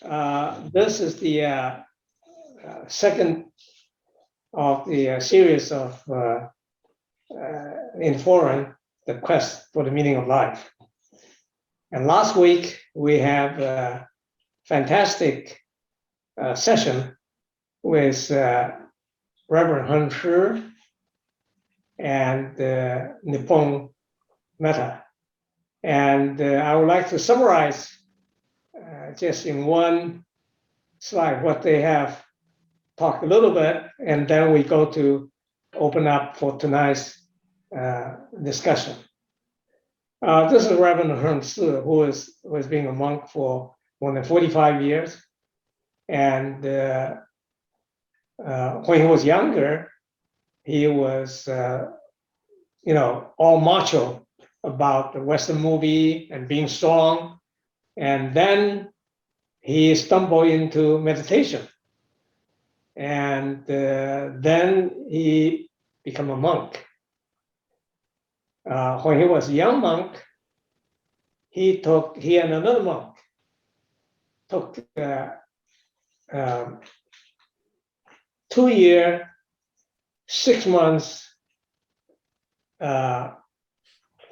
This is the second of the series of in foreign, the quest for the meaning of life. And last week we have a fantastic session with Reverend Hun Shi and Nippon Metta. And I would like to summarize just in one slide what they have talked a little bit, and then we go to open up for tonight's discussion. This is Reverend Hun Shi, who has been a monk for more than 45 years. And when he was younger, he was, all macho about the Western movie and being strong. And then he stumbled into meditation. And then he became a monk. When he was a young monk, he and another monk took 2-year, 6 months,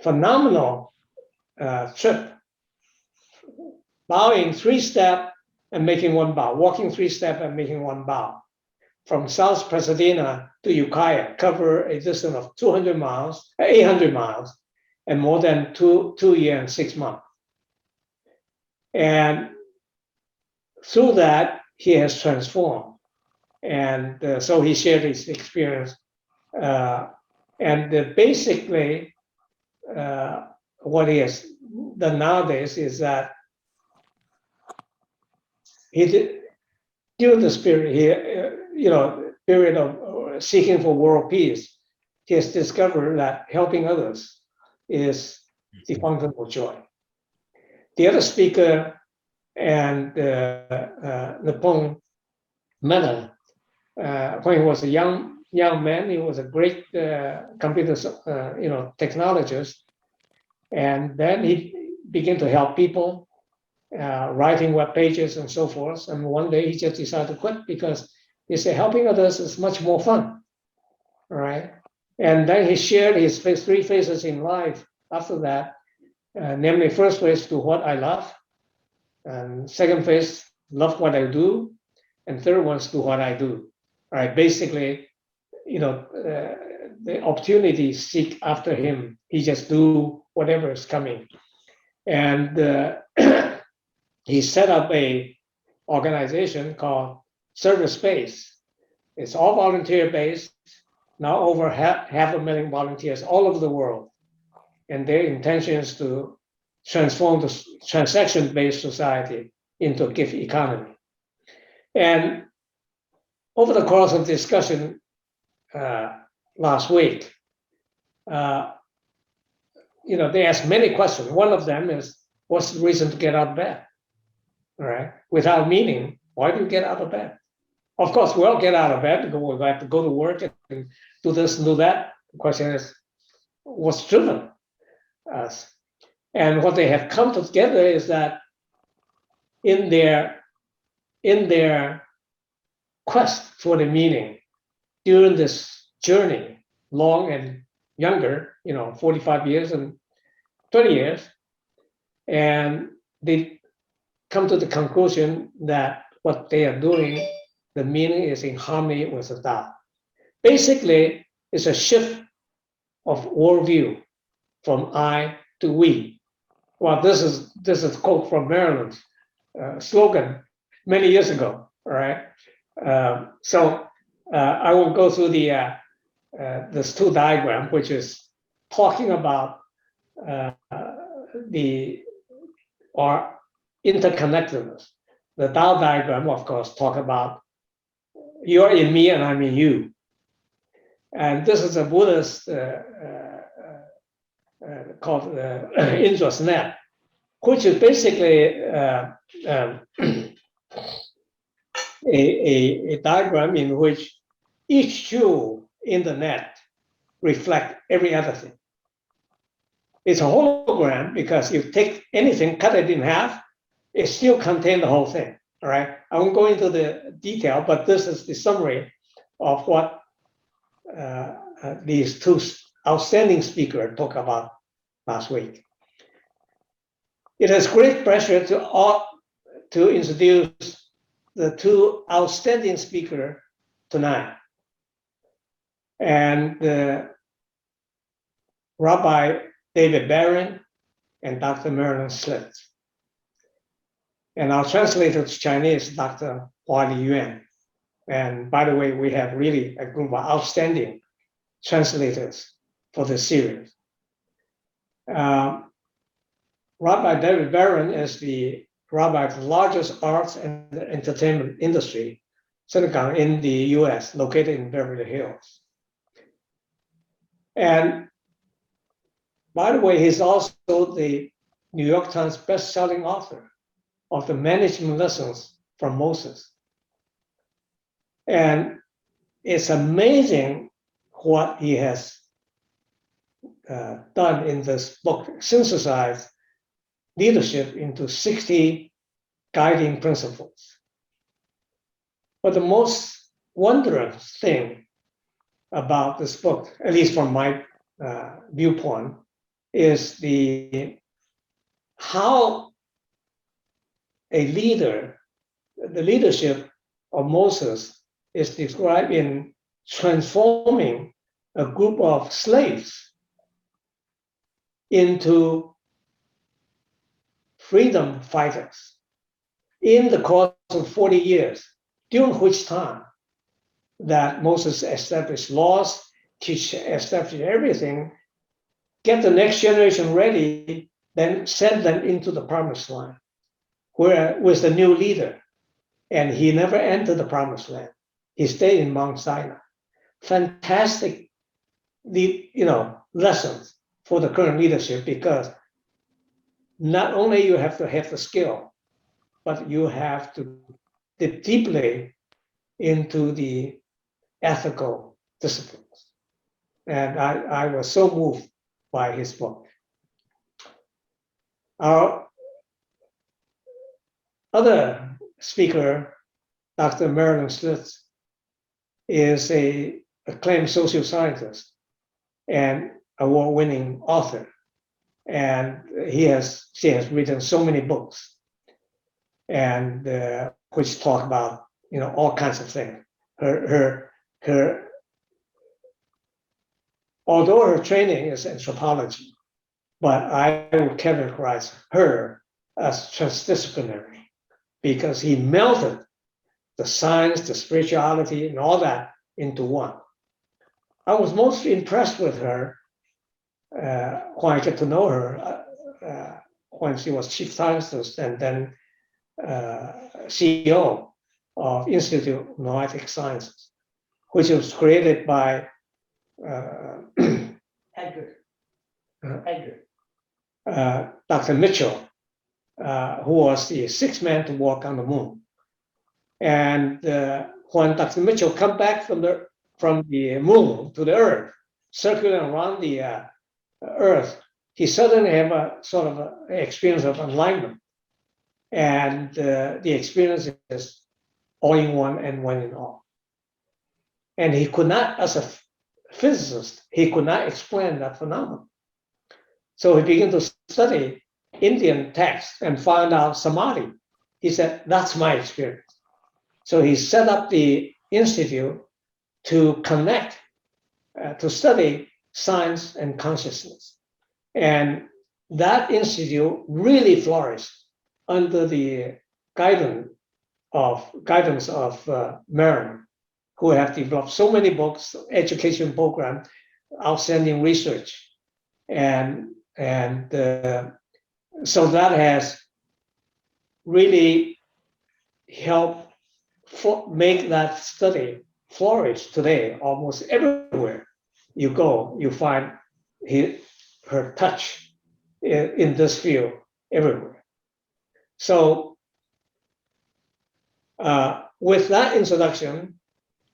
phenomenal trip, bowing 3-step and making 1 bow, walking 3-step and making 1 bow, from South Pasadena to Ukiah, cover a distance of 800 miles, and more than 2 years and 6 months. And through that, he has transformed. And so he shared his experience. Basically, what he has done nowadays is that during the period of seeking for world peace, he has discovered that helping others is the fountain of joy. The other speaker and Nippon Metta, when he was a young man, he was a great computer technologist, and then he began to help people, writing web pages and so forth. And one day he just decided to quit because he said helping others is much more fun, right? And then he shared his 3 phases in life after that, namely first phase, do what I love, and second phase, love what I do, and third one is do what I do. All right, basically, the opportunities seek after him. He just do whatever is coming. And he set up a organization called Service Space. It's all volunteer based, now over half a million volunteers all over the world. And their intention is to transform the transaction-based society into a gift economy. And over the course of discussion last week, they asked many questions. One of them is, what's the reason to get out of bed? All right, without meaning, why do you get out of bed? Of course, we all get out of bed. We have to go to work and do this and do that. The question is, what's driven us? And what they have come together is that in their quest for the meaning during this journey, long and younger, 45 years and 20 years, and they come to the conclusion that what they are doing, the meaning is in harmony with the Tao. Basically, it's a shift of worldview from I to we. Well, this is a quote from Maryland's slogan many years ago. All right. So I will go through this 2 diagram, which is talking about our interconnectedness. The Tao diagram, of course, talk about you're in me and I'm in you. And this is a Buddhist called Indra's net, which is basically a diagram in which each jewel in the net reflects every other thing. It's a hologram because you take anything, cut it in half, it still contains the whole thing. All right, I won't go into the detail, but this is the summary of what these two outstanding speakers talked about last week. It is great pleasure to introduce the two outstanding speakers tonight. And Rabbi David Barron and Dr. Marilyn Slitz. And our translator to Chinese, Dr. Hua Yuan. And by the way, we have really a group of outstanding translators for this series. Rabbi David Barron is the rabbi of the largest arts and entertainment industry synagogue in the US, located in Beverly Hills. And by the way, he's also the New York Times best-selling author of the management lessons from Moses. And it's amazing what he has done in this book, synthesized leadership into 60 guiding principles. But the most wondrous thing about this book, at least from my viewpoint, is how a leader, the leadership of Moses is described in transforming a group of slaves into freedom fighters in the course of 40 years, during which time that Moses established laws, established everything, get the next generation ready, then send them into the promised land, where with the new leader. And he never entered the promised land. He stayed in Mount Sinai. Fantastic, lessons for the current leadership, because not only you have to have the skill, but you have to dip deeply into the ethical disciplines. And I was so moved by his book. Our other speaker, Dr. Marilyn Slitz, is an acclaimed social scientist and award-winning author. And she has written so many books, and which talk about all kinds of things. Although her training is anthropology, but I would characterize her as transdisciplinary, because he melted the science, the spirituality, and all that into one. I was most impressed with her when I get to know her, when she was chief scientist and then CEO of Institute of Noetic Sciences, which was created by Dr. Mitchell, who was the sixth man to walk on the moon. And when Dr. Mitchell come back from the moon to the Earth, circling around the Earth, he suddenly have a sort of an experience of enlightenment. And the experience is all in one and one in all. And he could not, as a physicist, he could not explain that phenomenon. So he began to study Indian texts and found out samadhi. He said, that's my experience. So he set up the institute to connect, to study science and consciousness. And that institute really flourished under the guidance of Marilyn, who have developed so many books, education program, outstanding research. And so that has really helped make that study flourish today. Almost everywhere you go, you find her touch in this field everywhere. So with that introduction,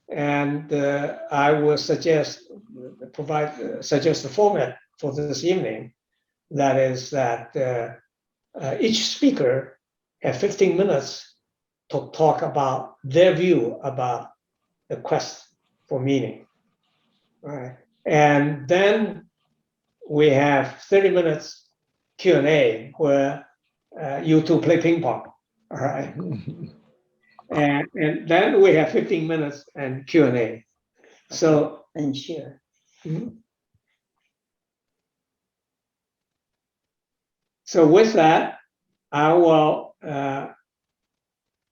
and I will suggest the format for this evening. That is that each speaker has 15 minutes to talk about their view about the quest for meaning. Right? And then we have 30 minutes Q&A where you two play ping pong. All right. And then we have 15 minutes and Q&A. So, and share. So with that, I will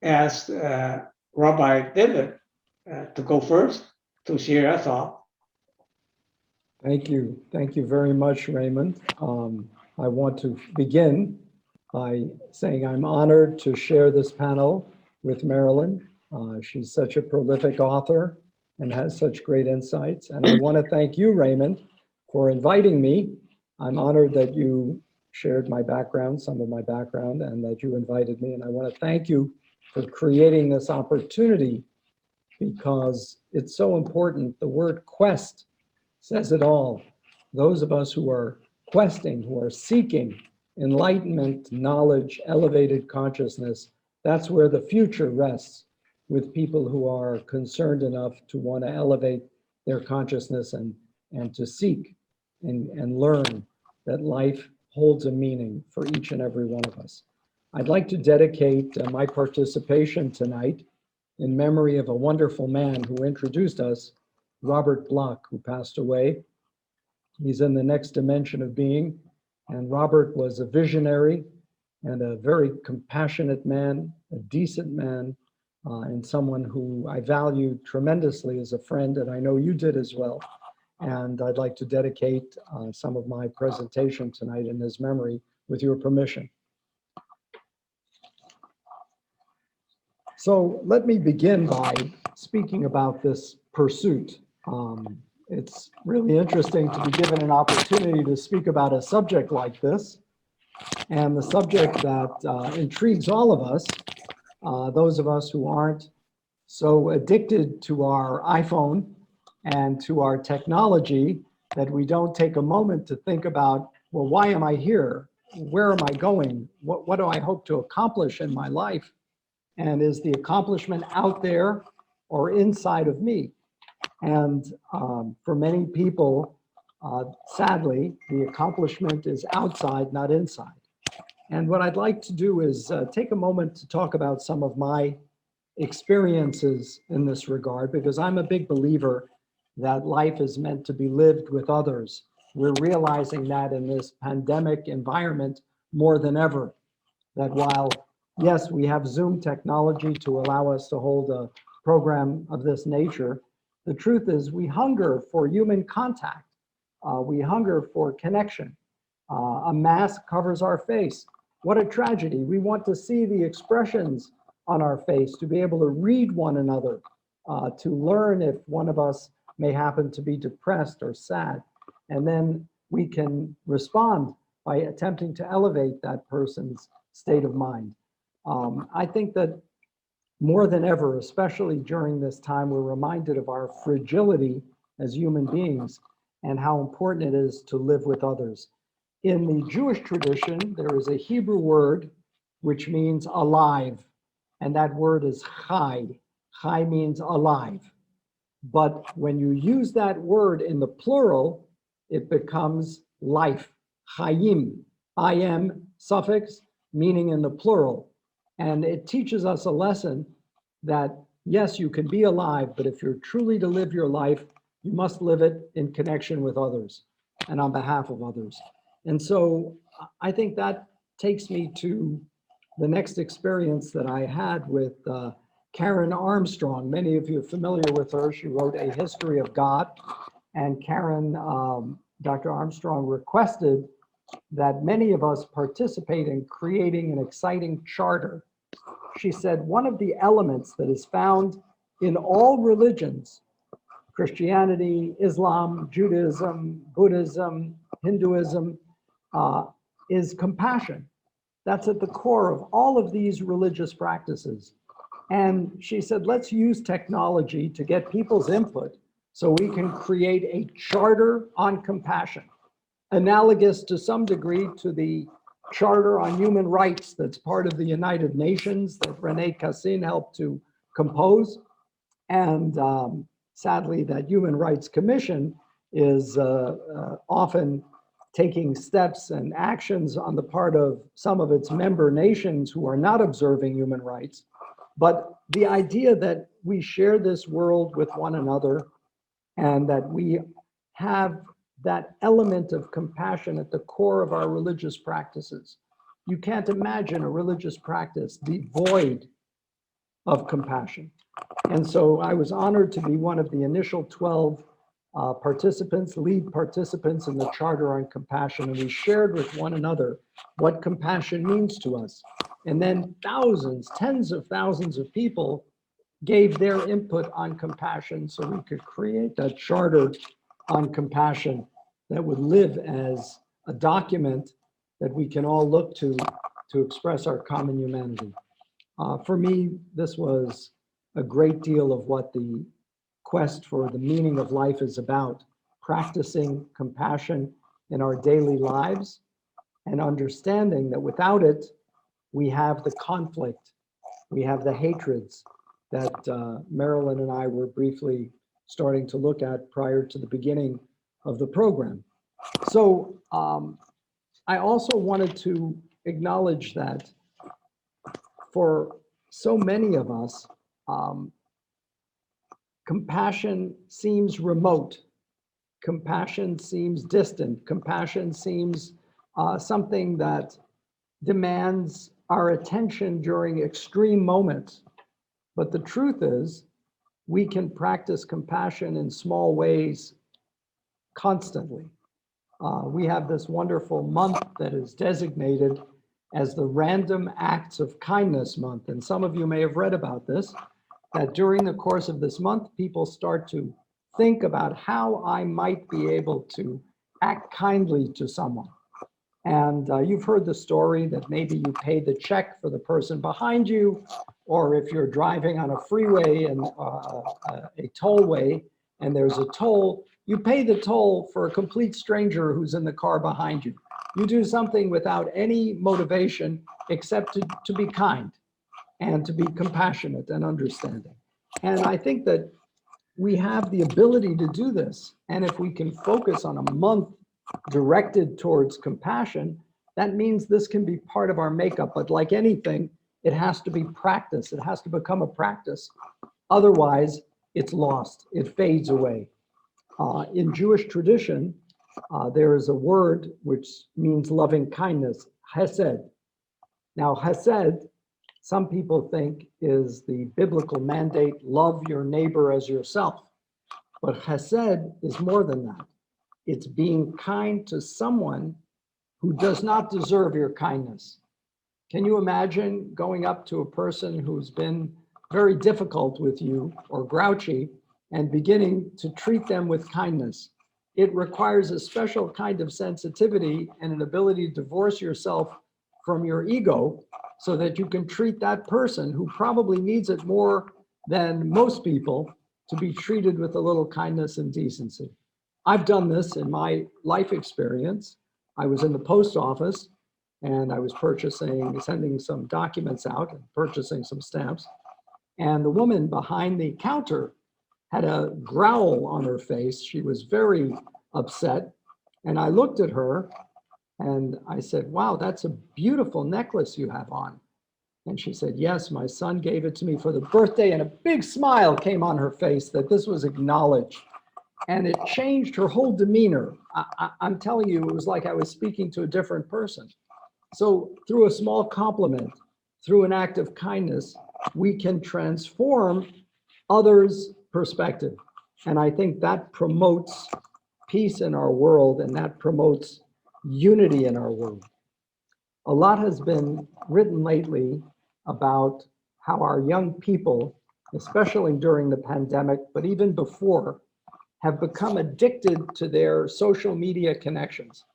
ask Rabbi David to go first to share a thought. Thank you. Thank you very much, Raymond. I want to begin by saying I'm honored to share this panel with Marilyn. She's such a prolific author and has such great insights. And I want to thank you, Raymond, for inviting me. I'm honored that you shared my background, some of my background, and that you invited me. And I want to thank you for creating this opportunity because it's so important. The word quest says it all. Those of us who are questing, who are seeking enlightenment, knowledge, elevated consciousness, that's where the future rests, with people who are concerned enough to want to elevate their consciousness and to seek and learn that life holds a meaning for each and every one of us. I'd like to dedicate my participation tonight in memory of a wonderful man who introduced us, Robert Bloch, who passed away. He's in the next dimension of being. And Robert was a visionary and a very compassionate man, a decent man, and someone who I valued tremendously as a friend, and I know you did as well. And I'd like to dedicate some of my presentation tonight in his memory, with your permission. So let me begin by speaking about this pursuit. It's really interesting to be given an opportunity to speak about a subject like this, and the subject that intrigues all of us, those of us who aren't so addicted to our iPhone and to our technology that we don't take a moment to think about, well, why am I here? Where am I going? What do I hope to accomplish in my life? And is the accomplishment out there or inside of me? And for many people, sadly, the accomplishment is outside, not inside. And what I'd like to do is take a moment to talk about some of my experiences in this regard, because I'm a big believer that life is meant to be lived with others. We're realizing that in this pandemic environment more than ever, that while, yes, we have Zoom technology to allow us to hold a program of this nature, the truth is we hunger for human contact. We hunger for connection. A mask covers our face. What a tragedy. We want to see the expressions on our face, to be able to read one another, to learn if one of us may happen to be depressed or sad. And then we can respond by attempting to elevate that person's state of mind. I think that more than ever, especially during this time, we're reminded of our fragility as human beings and how important it is to live with others. In the Jewish tradition, there is a Hebrew word which means alive, and that word is chai. Chai means alive. But when you use that word in the plural, it becomes life, chayim, I-M suffix, meaning in the plural. And it teaches us a lesson that, yes, you can be alive, but if you're truly to live your life, you must live it in connection with others and on behalf of others. And so I think that takes me to the next experience that I had with Karen Armstrong. Many of you are familiar with her. She wrote A History of God. And Karen, Dr. Armstrong requested that many of us participate in creating an exciting charter. She said one of the elements that is found in all religions, Christianity, Islam, Judaism, Buddhism, Hinduism, is compassion. That's at the core of all of these religious practices. And she said, let's use technology to get people's input so we can create a charter on compassion, analogous to some degree to the Charter on Human Rights that's part of the United Nations that Rene Cassin helped to compose. And sadly, that Human Rights Commission is often taking steps and actions on the part of some of its member nations who are not observing human rights. But the idea that we share this world with one another and that we have that element of compassion at the core of our religious practices. You can't imagine a religious practice devoid of compassion. And so I was honored to be one of the initial 12 participants, lead participants in the Charter on Compassion, and we shared with one another what compassion means to us. And then thousands, tens of thousands of people gave their input on compassion so we could create that Charter on Compassion that would live as a document that we can all look to express our common humanity. For me, this was a great deal of what the quest for the meaning of life is about, practicing compassion in our daily lives and understanding that without it, we have the conflict, we have the hatreds that Marilyn and I were briefly starting to look at prior to the beginning of the program. So I also wanted to acknowledge that for so many of us, compassion seems remote. Compassion seems distant. Compassion seems something that demands our attention during extreme moments. But the truth is, we can practice compassion in small ways constantly. We have this wonderful month that is designated as the Random Acts of Kindness Month. And some of you may have read about this, that during the course of this month, people start to think about how I might be able to act kindly to someone. And you've heard the story that maybe you pay the check for the person behind you, or if you're driving on a freeway and a tollway and there's a toll, you pay the toll for a complete stranger who's in the car behind you. You do something without any motivation except to be kind and to be compassionate and understanding. And I think that we have the ability to do this. And if we can focus on a month directed towards compassion, that means this can be part of our makeup. But like anything, it has to be practice. It has to become a practice. Otherwise, it's lost. It fades away. In Jewish tradition, there is a word which means loving kindness, hesed. Now, hesed, some people think is the biblical mandate, love your neighbor as yourself. But hesed is more than that. It's being kind to someone who does not deserve your kindness. Can you imagine going up to a person who's been very difficult with you or grouchy and beginning to treat them with kindness? It requires a special kind of sensitivity and an ability to divorce yourself from your ego so that you can treat that person who probably needs it more than most people to be treated with a little kindness and decency. I've done this in my life experience. I was in the post office and I was sending some documents out and purchasing some stamps. And the woman behind the counter had a growl on her face. She was very upset. And I looked at her and I said, wow, that's a beautiful necklace you have on. And she said, yes, my son gave it to me for the birthday. And a big smile came on her face that this was acknowledged. And it changed her whole demeanor. I'm telling you, it was like I was speaking to a different person. So through a small compliment, through an act of kindness, we can transform others' perspective. And I think that promotes peace in our world and that promotes unity in our world. A lot has been written lately about how our young people, especially during the pandemic, but even before, have become addicted to their social media connections.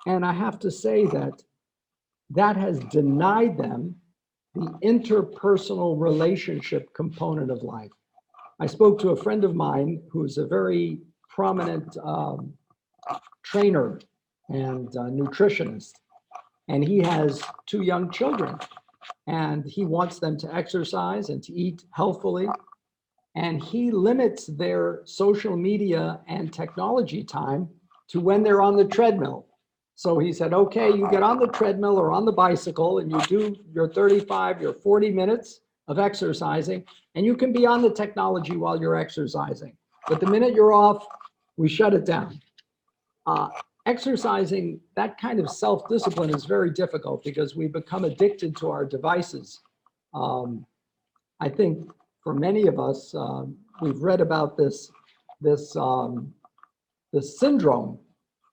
And I have to say that that has denied them the interpersonal relationship component of life. I spoke to a friend of mine who's a very prominent trainer and nutritionist. and he has 2 young children, and he wants them to exercise and to eat healthfully. And he limits their social media and technology time to when they're on the treadmill. So he said, okay, you get on the treadmill or on the bicycle and you do your 35, your 40 minutes of exercising, and you can be on the technology while you're exercising. But the minute you're off, we shut it down. Exercising, that kind of self-discipline is very difficult because we become addicted to our devices. I think for many of us, we've read about this syndrome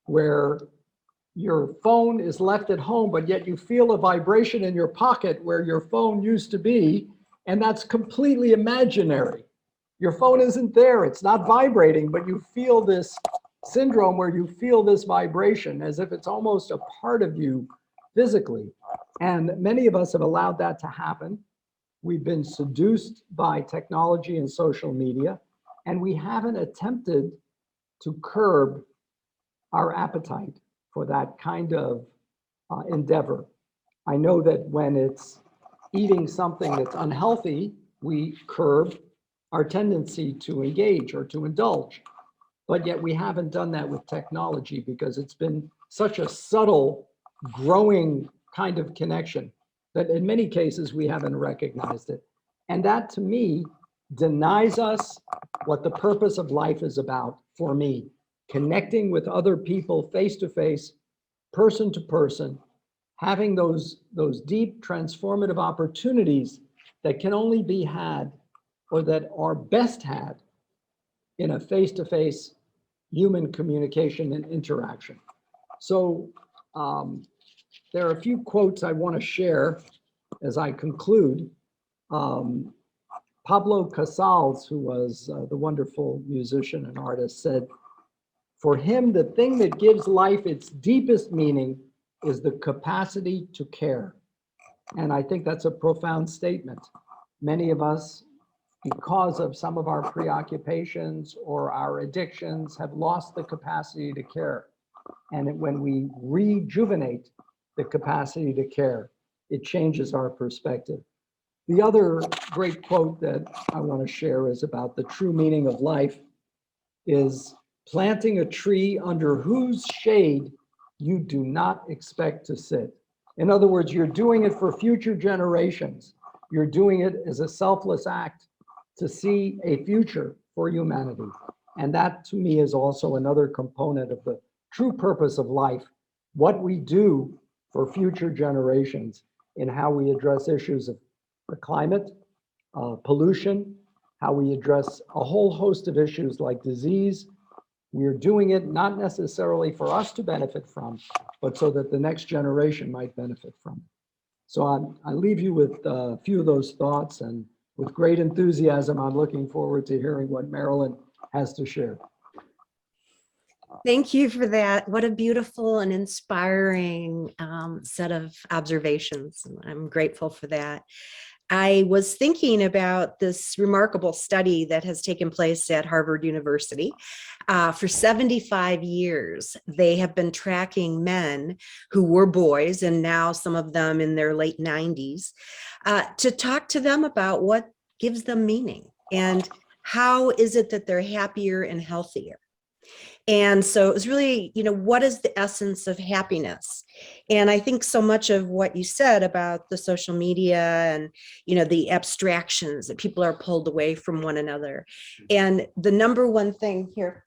where your phone is left at home, but yet you feel a vibration in your pocket where your phone used to be, and that's completely imaginary. Your phone isn't there, it's not vibrating, but you feel this syndrome where you feel this vibration as if it's almost a part of you physically. And many of us have allowed that to happen. We've been seduced by technology and social media, and we haven't attempted to curb our appetite for that kind of endeavor. I know that when it's eating something that's unhealthy, we curb our tendency to engage or to indulge. But yet we haven't done that with technology because it's been such a subtle, growing kind of connection that in many cases we haven't recognized it. And that to me denies us what the purpose of life is about for me, connecting with other people face to face, person to person, having those deep transformative opportunities that can only be had or that are best had in a face-to-face human communication and interaction. So there are a few quotes I want to share as I conclude. Pablo Casals, who was the wonderful musician and artist, said, "For him, the thing that gives life its deepest meaning is the capacity to care." And I think that's a profound statement. Many of us, because of some of our preoccupations or our addictions, have lost the capacity to care. And when we rejuvenate the capacity to care, it changes our perspective. The other great quote that I want to share is about the true meaning of life is planting a tree under whose shade you do not expect to sit. In other words, you're doing it for future generations. You're doing it as a selfless act to see a future for humanity. And that to me is also another component of the true purpose of life, what we do for future generations in how we address issues of the climate, pollution, how we address a whole host of issues like disease. We're doing it not necessarily for us to benefit from, but so that the next generation might benefit from it. So I leave you with a few of those thoughts, and with great enthusiasm, I'm looking forward to hearing what Marilyn has to share. Thank you for that. What a beautiful and inspiring set of observations. I'm grateful for that. I was thinking about this remarkable study that has taken place at Harvard University. For 75 years, they have been tracking men who were boys, and now some of them in their late 90s, to talk to them about what gives them meaning and how is it that they're happier and healthier. And so it was really, what is the essence of happiness? And I think so much of what you said about the social media and, the abstractions that people are pulled away from one another. And the number one thing here,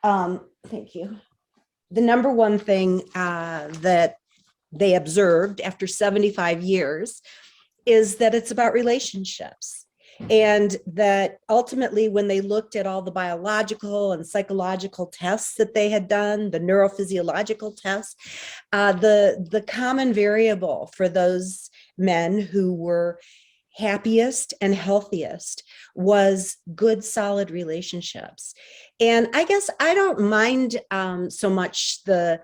thank you. The number one thing that they observed after 75 years is that it's about relationships. And that ultimately, when they looked at all the biological and psychological tests that they had done, the neurophysiological tests, the common variable for those men who were happiest and healthiest was good, solid relationships. And I guess I don't mind so much the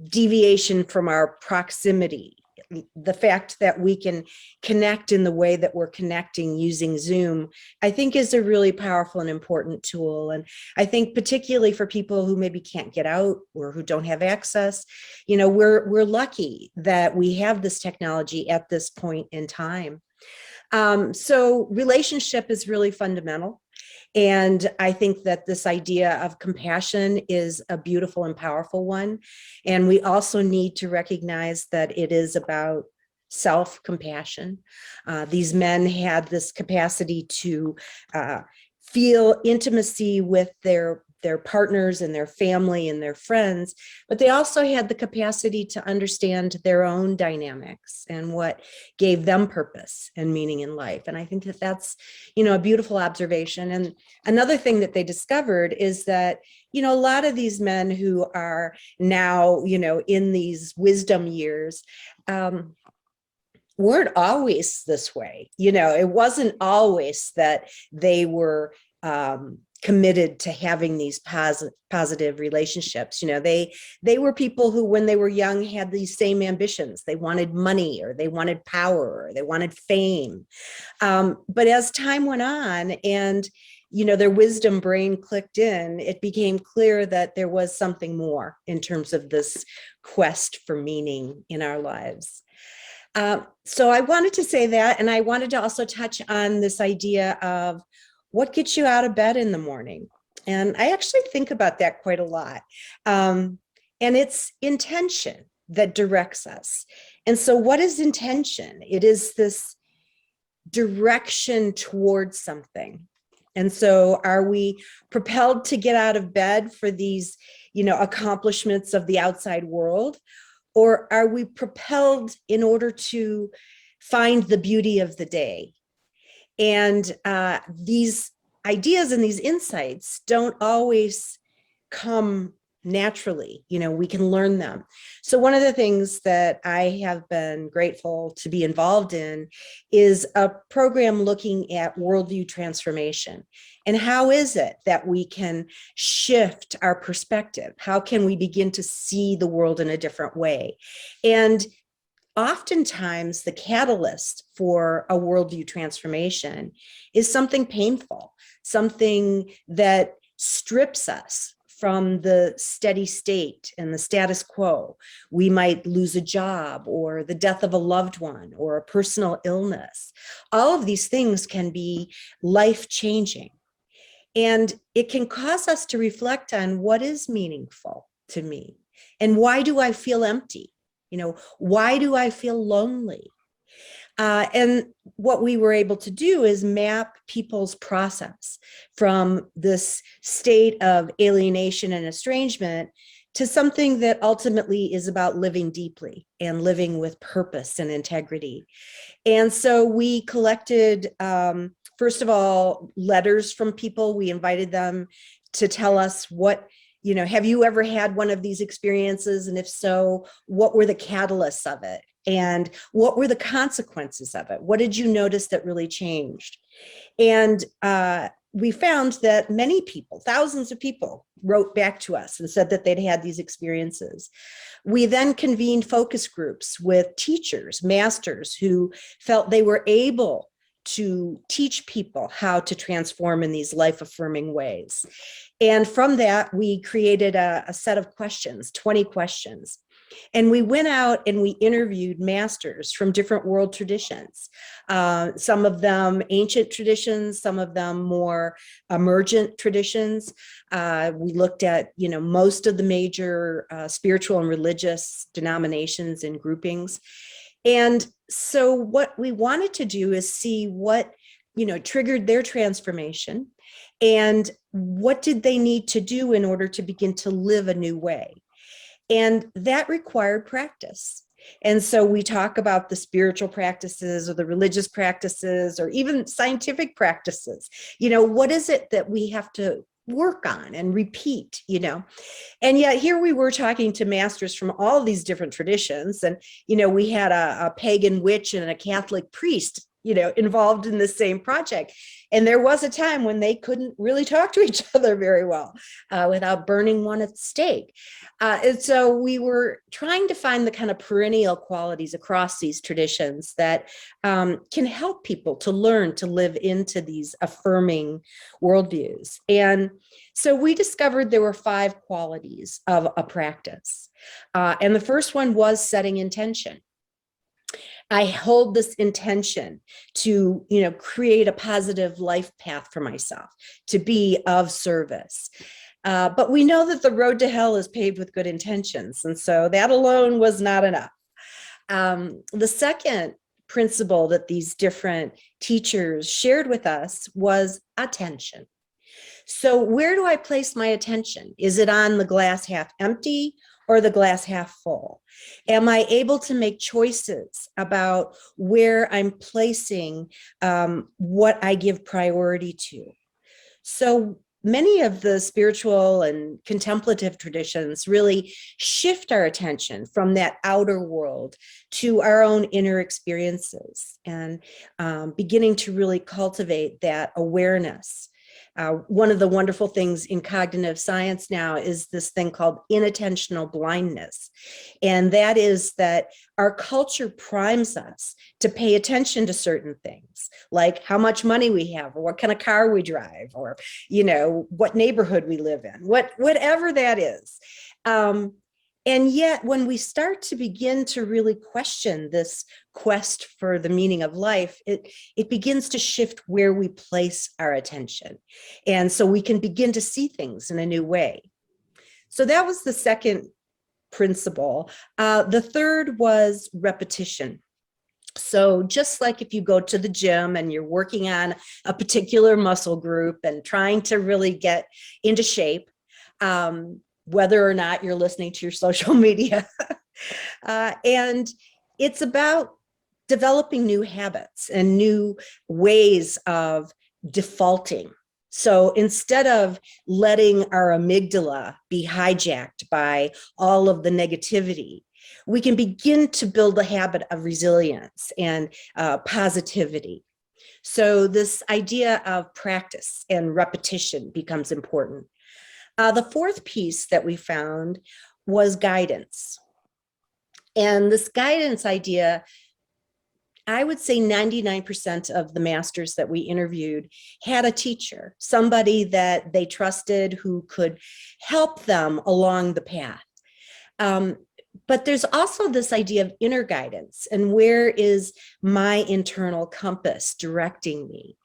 deviation from our proximity. the fact that we can connect in the way that we're connecting using Zoom, I think is a really powerful and important tool. And I think particularly for people who maybe can't get out or who don't have access, we're lucky that we have this technology at this point in time. So relationship is really fundamental. And I think that this idea of compassion is a beautiful and powerful one. And we also need to recognize that it is about self-compassion. These men had this capacity to feel intimacy with their partners and their family and their friends, but they also had the capacity to understand their own dynamics and what gave them purpose and meaning in life. And I think that that's, a beautiful observation. And another thing that they discovered is that, a lot of these men who are now, in these wisdom years, weren't always this way. It wasn't always that they were committed to having these positive relationships. They were people who, when they were young, had these same ambitions. They wanted money, or they wanted power, or they wanted fame. But as time went on and, their wisdom brain clicked in, it became clear that there was something more in terms of this quest for meaning in our lives. So I wanted to say that, and I wanted to also touch on this idea of what gets you out of bed in the morning. And I actually think about that quite a lot. And it's intention that directs us. And so what is intention? It is this direction towards something. And so are we propelled to get out of bed for these, accomplishments of the outside world? Or are we propelled in order to find the beauty of the day? And these ideas and these insights don't always come naturally. We can learn them. So one of the things that I have been grateful to be involved in is a program looking at worldview transformation. And how is it that we can shift our perspective? How can we begin to see the world in a different way? And oftentimes the catalyst for a worldview transformation is something painful, something that strips us from the steady state and the status quo. We might lose a job, or the death of a loved one, or a personal illness. All of these things can be life-changing. And it can cause us to reflect on what is meaningful to me, and why do I feel empty? Why do I feel lonely? And what we were able to do is map people's process from this state of alienation and estrangement to something that ultimately is about living deeply and living with purpose and integrity. And so we collected, first of all, letters from people. We invited them to tell us have you ever had one of these experiences? And if so, what were the catalysts of it? And what were the consequences of it? What did you notice that really changed? And we found that many people, thousands of people, wrote back to us and said that they'd had these experiences. We then convened focus groups with teachers, masters who felt they were able to teach people how to transform in these life-affirming ways. And from that, we created a set of questions, 20 questions. And we went out and we interviewed masters from different world traditions, some of them ancient traditions, some of them more emergent traditions. We looked at, most of the major spiritual and religious denominations and groupings. And so what we wanted to do is see what, triggered their transformation, and what did they need to do in order to begin to live a new way. And that required practice. And so we talk about the spiritual practices or the religious practices or even scientific practices. What is it that we have to work on and repeat, And yet here we were talking to masters from all these different traditions. And, we had a pagan witch and a Catholic priest involved in the same project. And there was a time when they couldn't really talk to each other very well without burning one at the stake. And so we were trying to find the kind of perennial qualities across these traditions that can help people to learn to live into these affirming worldviews. And so we discovered there were 5 qualities of a practice. And the first one was setting intention. I hold this intention to, create a positive life path for myself, to be of service. But we know that the road to hell is paved with good intentions. And so that alone was not enough. The second principle that these different teachers shared with us was attention. So where do I place my attention? Is it on the glass half empty or the glass half full? Am I able to make choices about where I'm placing what I give priority to? So many of the spiritual and contemplative traditions really shift our attention from that outer world to our own inner experiences and beginning to really cultivate that awareness. One of the wonderful things in cognitive science now is this thing called inattentional blindness. And that is that our culture primes us to pay attention to certain things, like how much money we have, or what kind of car we drive, or, what neighborhood we live in, whatever that is. And yet, when we start to begin to really question this quest for the meaning of life, it begins to shift where we place our attention. And so we can begin to see things in a new way. So that was the second principle. The third was repetition. So just like if you go to the gym and you're working on a particular muscle group and trying to really get into shape, whether or not you're listening to your social media. And it's about developing new habits and new ways of defaulting. So instead of letting our amygdala be hijacked by all of the negativity, we can begin to build a habit of resilience and positivity. So this idea of practice and repetition becomes important. The fourth piece that we found was guidance. And this guidance idea, I would say 99% of the masters that we interviewed had a teacher, somebody that they trusted who could help them along the path. But there's also this idea of inner guidance and where is my internal compass directing me?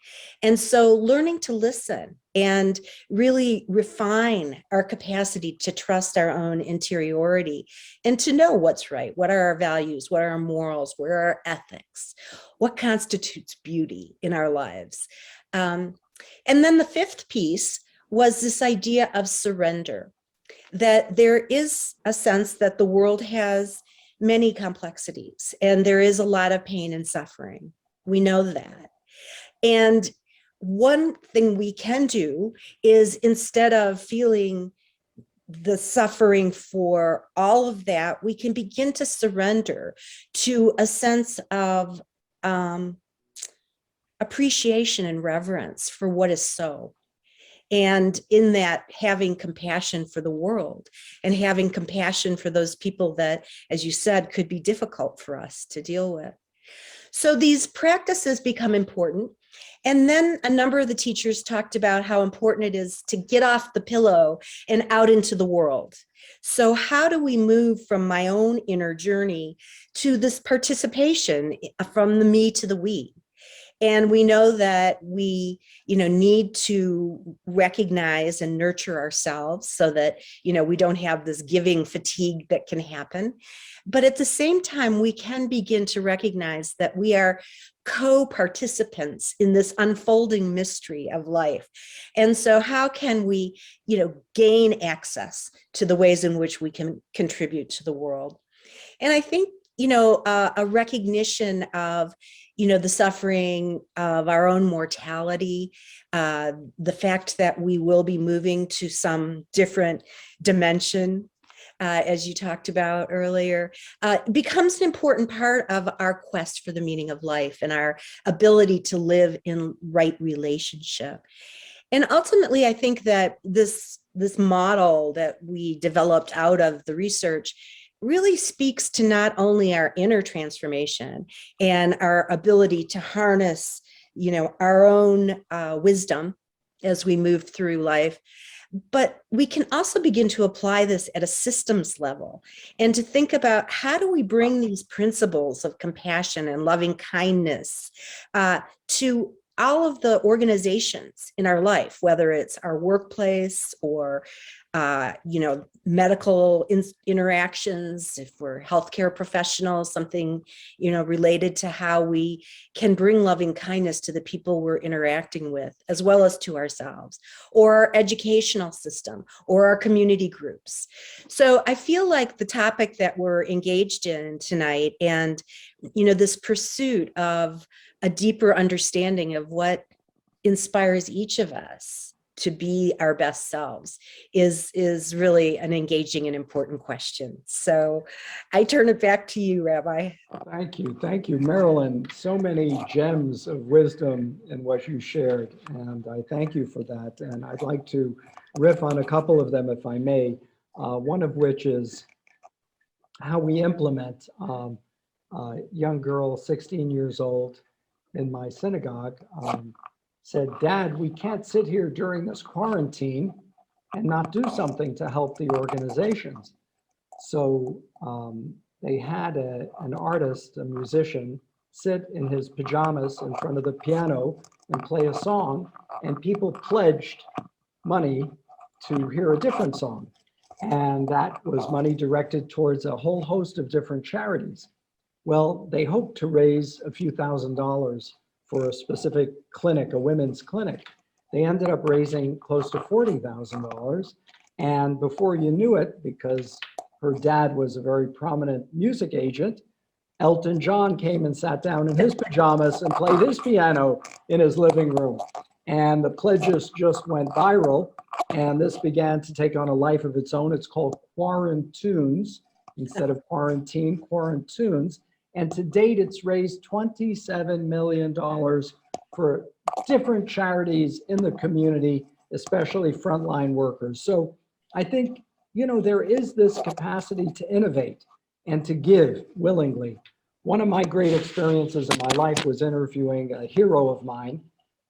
And so learning to listen and really refine our capacity to trust our own interiority and to know what's right. What are our values? What are our morals? Where are our ethics? What constitutes beauty in our lives? And then the fifth piece was this idea of surrender. That there is a sense that the world has many complexities and there is a lot of pain and suffering. We know that. And one thing we can do is instead of feeling the suffering for all of that, we can begin to surrender to a sense of appreciation and reverence for what is so. And in that, having compassion for the world and having compassion for those people that, as you said, could be difficult for us to deal with. So these practices become important. And then a number of the teachers talked about how important it is to get off the pillow and out into the world. So how do we move from my own inner journey to this participation from the me to the we? And we know that we, need to recognize and nurture ourselves so that, we don't have this giving fatigue that can happen. But at the same time, we can begin to recognize that we are co-participants in this unfolding mystery of life. And so how can we, gain access to the ways in which we can contribute to the world? And I think, a recognition of, the suffering of our own mortality, the fact that we will be moving to some different dimension, as you talked about earlier, becomes an important part of our quest for the meaning of life and our ability to live in right relationship. And ultimately, I think that this model that we developed out of the research really speaks to not only our inner transformation and our ability to harness, our own wisdom as we move through life, but we can also begin to apply this at a systems level and to think about how do we bring these principles of compassion and loving kindness to all of the organizations in our life, whether it's our workplace or medical interactions, if we're healthcare professionals, something, related to how we can bring loving kindness to the people we're interacting with, as well as to ourselves, or our educational system, or our community groups. So I feel like the topic that we're engaged in tonight, and, this pursuit of a deeper understanding of what inspires each of us to be our best selves is really an engaging and important question. So I turn it back to you, Rabbi. Thank you, Marilyn. So many gems of wisdom in what you shared, and I thank you for that. And I'd like to riff on a couple of them, if I may. One of which is how we implement. A young girl, 16 years old, in my synagogue, said, "Dad, we can't sit here during this quarantine and not do something to help the organizations." So they had an artist, a musician, sit in his pajamas in front of the piano and play a song, and people pledged money to hear a different song. And that was money directed towards a whole host of different charities. Well, they hoped to raise a few $1,000s for a specific clinic, a women's clinic. They ended up raising close to $40,000. And before you knew it, because her dad was a very prominent music agent, Elton John came and sat down in his pajamas and played his piano in his living room. And the pledges just went viral. And this began to take on a life of its own. It's called Quarantunes instead of quarantine, Quarantunes. And to date, it's raised $27 million for different charities in the community, especially frontline workers. So I think, there is this capacity to innovate and to give willingly. One of my great experiences in my life was interviewing a hero of mine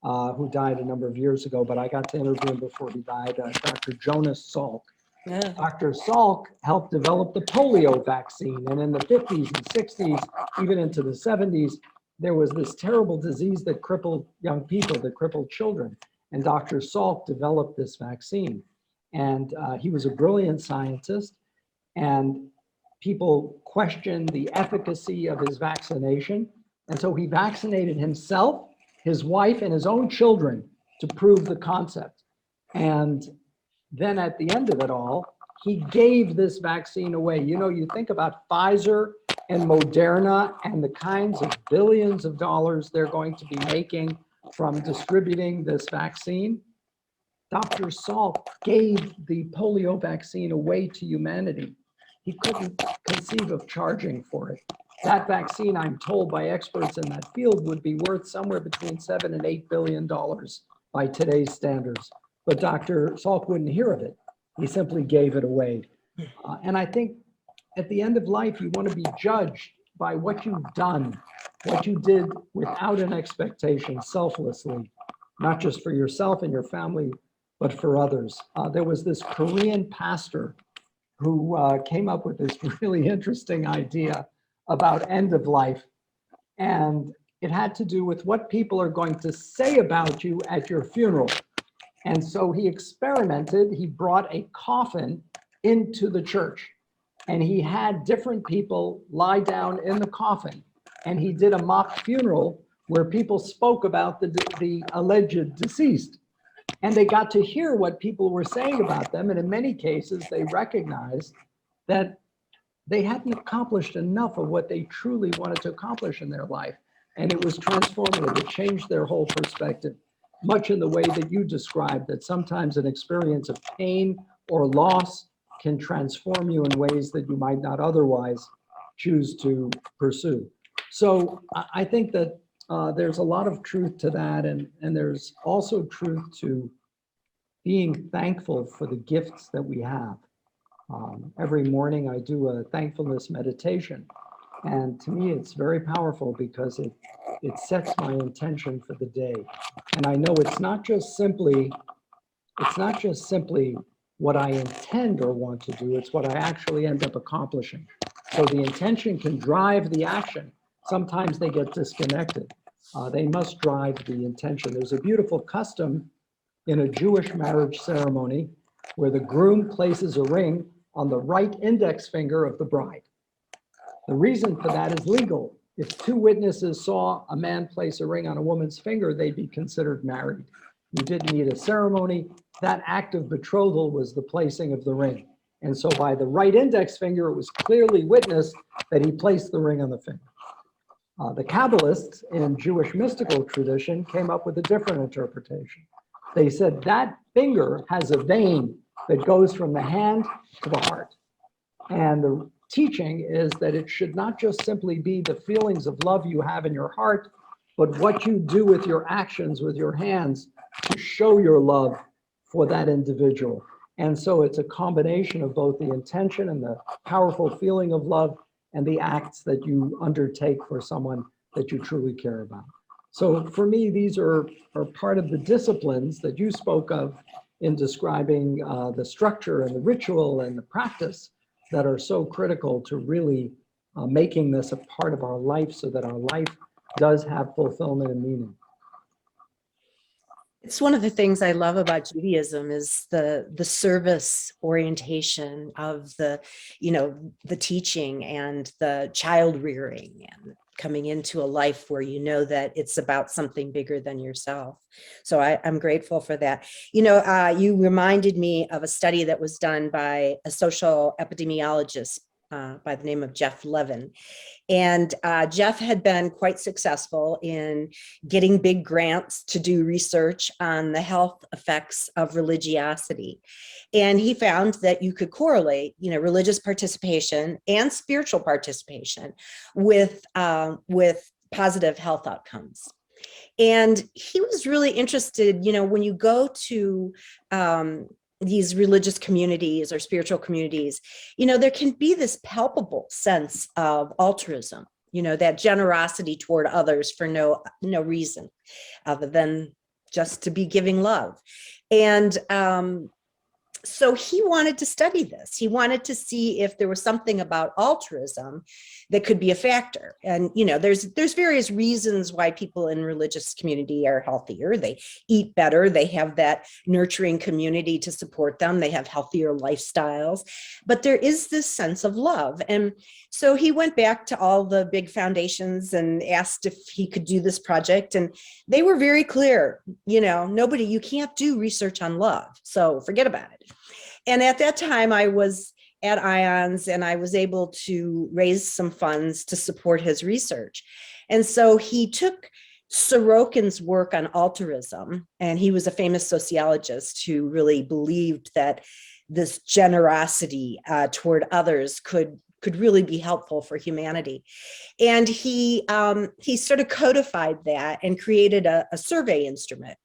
who died a number of years ago, but I got to interview him before he died, Dr. Jonas Salk. Yeah. Dr. Salk helped develop the polio vaccine. And in the 50s and 60s, even into the 70s, there was this terrible disease that crippled young people, that crippled children. And Dr. Salk developed this vaccine. And he was a brilliant scientist. And people questioned the efficacy of his vaccination. And so he vaccinated himself, his wife, and his own children to prove the concept. And then at the end of it all, he gave this vaccine away. You think about Pfizer and Moderna and the kinds of billions of dollars they're going to be making from distributing this vaccine. Dr. Salk gave the polio vaccine away to humanity. He couldn't conceive of charging for it. That vaccine, I'm told by experts in that field, would be worth somewhere between $7 and $8 billion by today's standards. But Dr. Salk wouldn't hear of it. He simply gave it away. And I think at the end of life, you want to be judged by what you've done, what you did without an expectation, selflessly, not just for yourself and your family, but for others. There was this Korean pastor who came up with this really interesting idea about end of life. And it had to do with what people are going to say about you at your funeral. And so he experimented. He brought a coffin into the church and he had different people lie down in the coffin. And he did a mock funeral where people spoke about the alleged deceased. And they got to hear what people were saying about them. And in many cases, they recognized that they hadn't accomplished enough of what they truly wanted to accomplish in their life. And it was transformative. It changed their whole perspective, much in the way that you described, that sometimes an experience of pain or loss can transform you in ways that you might not otherwise choose to pursue. So I think that there's a lot of truth to that, and there's also truth to being thankful for the gifts that we have. Every morning I do a thankfulness meditation, and to me it's very powerful because it sets my intention for the day. And I know it's not just simply what I intend or want to do, it's what I actually end up accomplishing. So the intention can drive the action. Sometimes they get disconnected. They must drive the intention. There's a beautiful custom in a Jewish marriage ceremony where the groom places a ring on the right index finger of the bride. The reason for that is legal. If two witnesses saw a man place a ring on a woman's finger, they'd be considered married. You didn't need a ceremony. That act of betrothal was the placing of the ring. And so by the right index finger, it was clearly witnessed that he placed the ring on the finger. The Kabbalists in Jewish mystical tradition came up with a different interpretation. They said that finger has a vein that goes from the hand to the heart. And the teaching is that it should not just simply be the feelings of love you have in your heart, but what you do with your actions, with your hands, to show your love for that individual. And so it's a combination of both the intention and the powerful feeling of love and the acts that you undertake for someone that you truly care about. So for me, these are part of the disciplines that you spoke of in describing the structure and the ritual and the practice that are so critical to really making this a part of our life so that our life does have fulfillment and meaning. It's one of the things I love about Judaism is the service orientation of the teaching and the child rearing and coming into a life where you know that it's about something bigger than yourself. So I'm grateful for that. You reminded me of a study that was done by a social epidemiologist by the name of Jeff Levin. And Jeff had been quite successful in getting big grants to do research on the health effects of religiosity. And he found that you could correlate, religious participation and spiritual participation with positive health outcomes. And he was really interested, when you go to these religious communities or spiritual communities, there can be this palpable sense of altruism, that generosity toward others for no reason other than just to be giving love. And so he wanted to study this. He wanted to see if there was something about altruism that could be a factor. And, there's various reasons why people in religious community are healthier. They eat better. They have that nurturing community to support them. They have healthier lifestyles. But there is this sense of love. And so he went back to all the big foundations and asked if he could do this project. And they were very clear, you can't do research on love. So forget about it. And at that time, I was at IONS and I was able to raise some funds to support his research. And so he took Sorokin's work on altruism, and he was a famous sociologist who really believed that this generosity toward others could really be helpful for humanity. And he sort of codified that and created a survey instrument.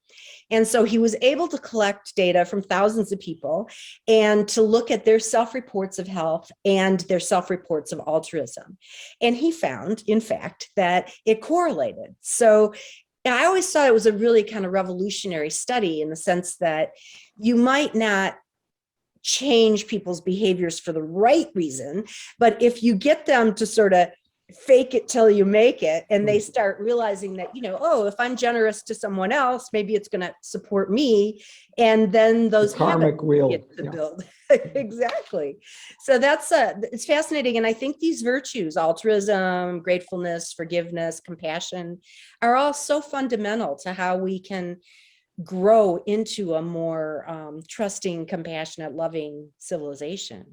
And so he was able to collect data from thousands of people and to look at their self-reports of health and their self-reports of altruism. And he found, in fact, that it correlated. So I always thought it was a really kind of revolutionary study in the sense that you might not change people's behaviors for the right reason, but if you get them to sort of fake it till you make it, and they start realizing that, if I'm generous to someone else, maybe it's going to support me, and then those karmic wheel get to build. Exactly. So it's fascinating. And I think these virtues, altruism, gratefulness, forgiveness, compassion, are all so fundamental to how we can grow into a more trusting, compassionate, loving civilization.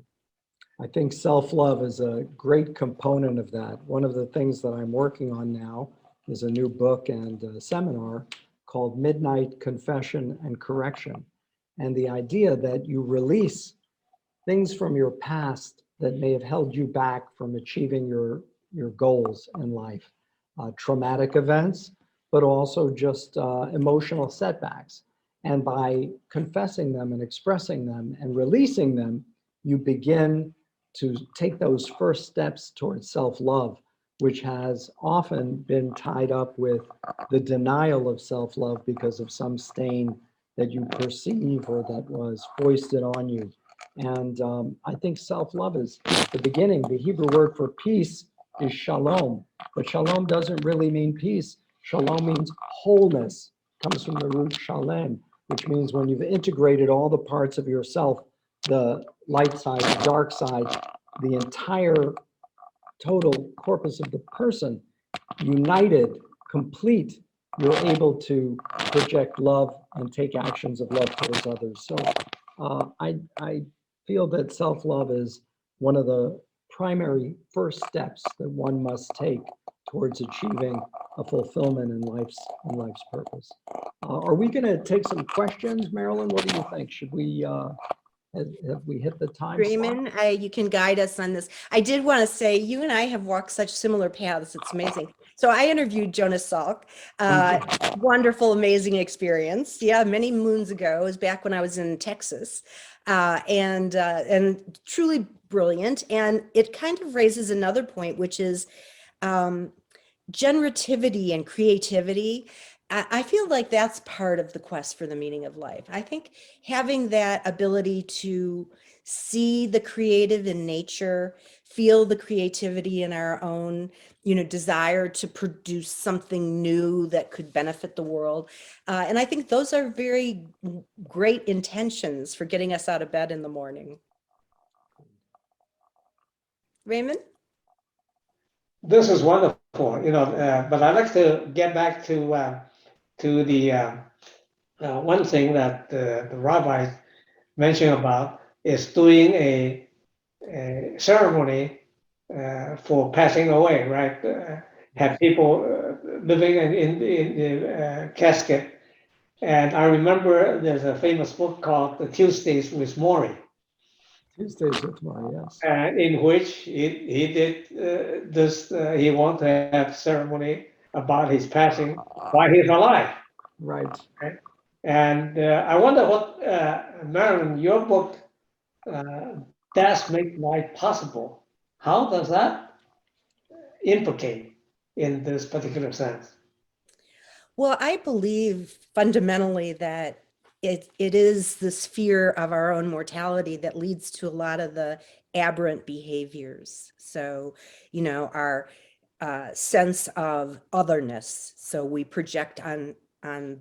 I think self-love is a great component of that. One of the things that I'm working on now is a new book and a seminar called Midnight Confession and Correction. And the idea that you release things from your past that may have held you back from achieving your goals in life, traumatic events, but also just emotional setbacks. And by confessing them and expressing them and releasing them, you begin to take those first steps towards self-love, which has often been tied up with the denial of self-love because of some stain that you perceive or that was foisted on you. And I think self-love is the beginning. The Hebrew word for peace is shalom, but shalom doesn't really mean peace. Shalom means wholeness, comes from the root shalem, which means when you've integrated all the parts of yourself, the light side, the dark side, the entire total corpus of the person, united, complete, you're able to project love and take actions of love towards others. So I feel that self-love is one of the primary first steps that one must take towards achieving a fulfillment in life's purpose. Are we going to take some questions, Marilyn? What do you think? Should we have we hit the time slot? Raymond, you can guide us on this. I did want to say, you and I have walked such similar paths. It's amazing. So I interviewed Jonas Salk. Wonderful, amazing experience. Yeah, many moons ago. It was back when I was in Texas, and truly brilliant. And it kind of raises another point, which is generativity and creativity. I feel like that's part of the quest for the meaning of life. I think having that ability to see the creative in nature, feel the creativity in our own, desire to produce something new that could benefit the world. And I think those are very great intentions for getting us out of bed in the morning. Raymond? This is wonderful, but I'd like to get back to the one thing that the rabbi mentioned about is doing a ceremony for passing away, right? Have people living in the casket. And I remember there's a famous book called The Tuesdays with Maury. Tuesdays with Maury, yes. In which he did this, he wanted to have ceremony about his passing while he's alive. Right. And I wonder what, Marilyn, your book does make life possible. How does that implicate in this particular sense? Well, I believe fundamentally that it is this fear of our own mortality that leads to a lot of the aberrant behaviors. So, our sense of otherness. So we project on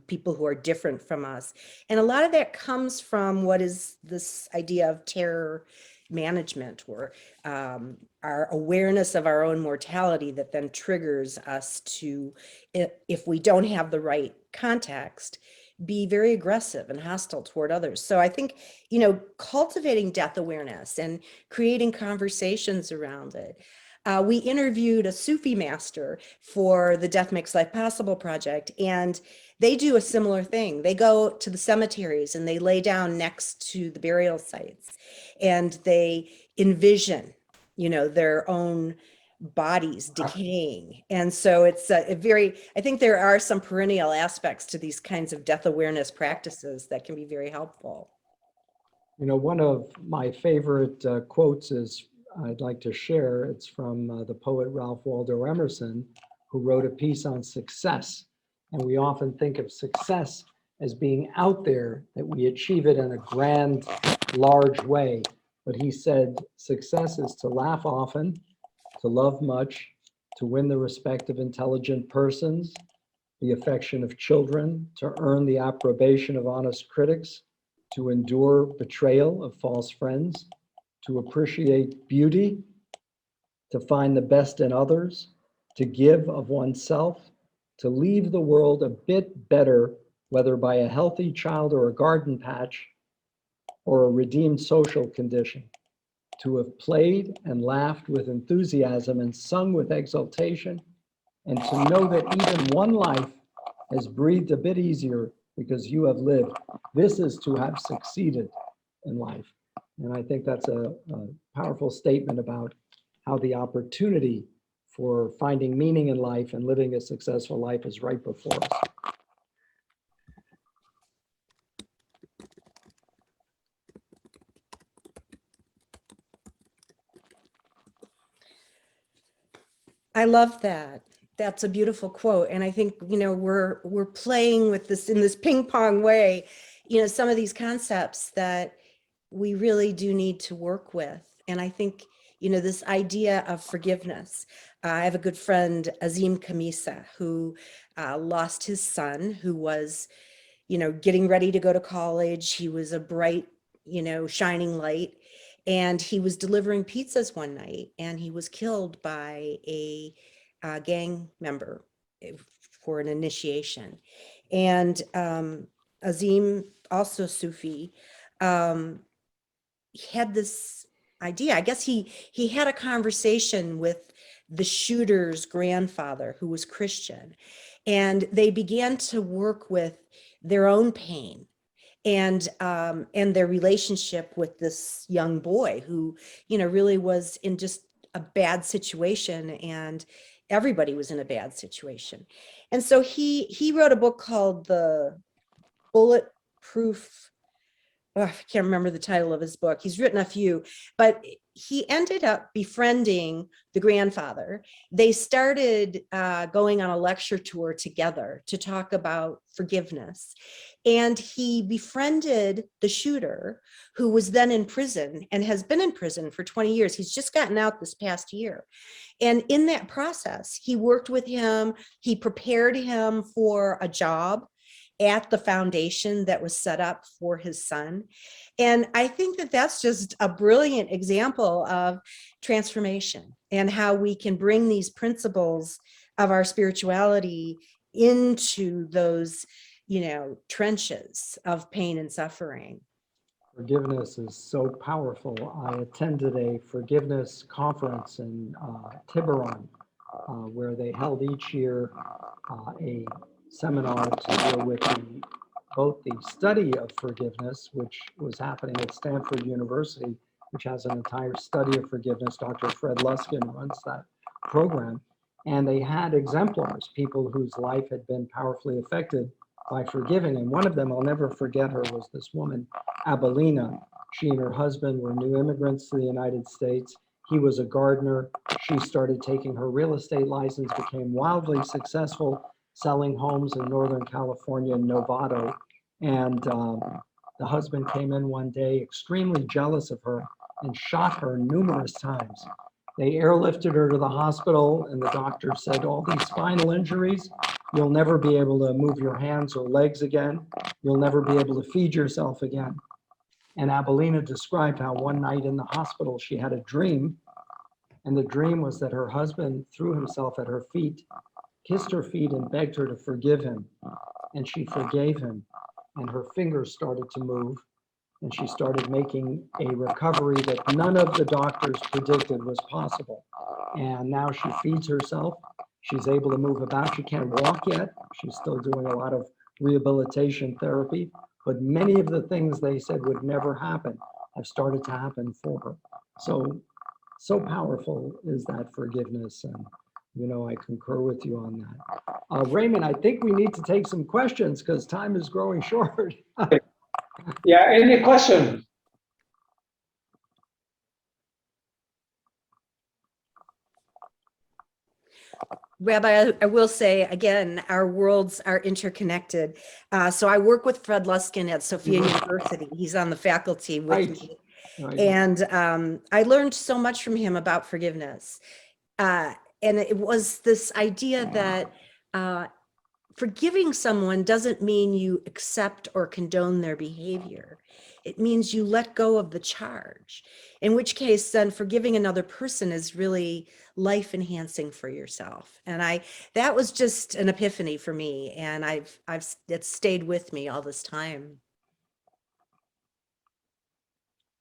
people who are different from us. And a lot of that comes from what is this idea of terror management, or our awareness of our own mortality that then triggers us to, if we don't have the right context, be very aggressive and hostile toward others. So I think, cultivating death awareness and creating conversations around it. We interviewed a Sufi master for the Death Makes Life Possible project, and they do a similar thing. They go to the cemeteries and they lay down next to the burial sites, and they envision, their own bodies decaying. And so it's I think there are some perennial aspects to these kinds of death awareness practices that can be very helpful. One of my favorite quotes I'd like to share. It's from the poet Ralph Waldo Emerson, who wrote a piece on success. And we often think of success as being out there, that we achieve it in a grand, large way. But he said, success is to laugh often, to love much, to win the respect of intelligent persons, the affection of children, to earn the approbation of honest critics, to endure betrayal of false friends, to appreciate beauty, to find the best in others, to give of oneself, to leave the world a bit better, whether by a healthy child or a garden patch, or a redeemed social condition, to have played and laughed with enthusiasm and sung with exultation, and to know that even one life has breathed a bit easier because you have lived. This is to have succeeded in life. And I think that's a powerful statement about how the opportunity for finding meaning in life and living a successful life is right before us. I love that. That's a beautiful quote. And I think, we're playing with this in this ping pong way, some of these concepts that we really do need to work with. And I think, this idea of forgiveness. I have a good friend, Azim Kamisa, who lost his son, who was, getting ready to go to college. He was a bright, shining light. And he was delivering pizzas one night and he was killed by a gang member for an initiation. And Azim, also Sufi, had this idea. I guess he had a conversation with the shooter's grandfather, who was Christian, and they began to work with their own pain and their relationship with this young boy who, really was in just a bad situation, and everybody was in a bad situation. And so he wrote a book called The Bulletproof. Oh, I can't remember the title of his book. He's written a few, but he ended up befriending the grandfather. They started going on a lecture tour together to talk about forgiveness. And he befriended the shooter, who was then in prison and has been in prison for 20 years. He's just gotten out this past year. And in that process, he worked with him. He prepared him for a job at the foundation that was set up for his son. And I think that that's just a brilliant example of transformation and how we can bring these principles of our spirituality into those, trenches of pain and suffering. Forgiveness is so powerful. I attended a forgiveness conference in Tiburon, where they held each year a seminar to deal with both the study of forgiveness, which was happening at Stanford University, which has an entire study of forgiveness. Dr. Fred Luskin runs that program. And they had exemplars, people whose life had been powerfully affected by forgiving. And one of them, I'll never forget her, was this woman, Abelina. She and her husband were new immigrants to the United States. He was a gardener. She started taking her real estate license, became wildly successful, selling homes in Northern California and Novato. And the husband came in one day extremely jealous of her and shot her numerous times. They airlifted her to the hospital, and the doctor said, all these spinal injuries, you'll never be able to move your hands or legs again. You'll never be able to feed yourself again. And Abelina described how one night in the hospital, she had a dream. And the dream was that her husband threw himself at her feet, kissed her feet, and begged her to forgive him. And she forgave him. And her fingers started to move. And she started making a recovery that none of the doctors predicted was possible. And now she feeds herself. She's able to move about. She can't walk yet. She's still doing a lot of rehabilitation therapy. But many of the things they said would never happen have started to happen for her. So powerful is that forgiveness. And, I concur with you on that. Raymond, I think we need to take some questions because time is growing short. Yeah, any question? Rabbi, I will say again, our worlds are interconnected. So I work with Fred Luskin at Sophia University. He's on the faculty with me. Right. And I learned so much from him about forgiveness. And it was this idea that forgiving someone doesn't mean you accept or condone their behavior. It means you let go of the charge, in which case then forgiving another person is really life enhancing for yourself. And that was just an epiphany for me. And it's stayed with me all this time.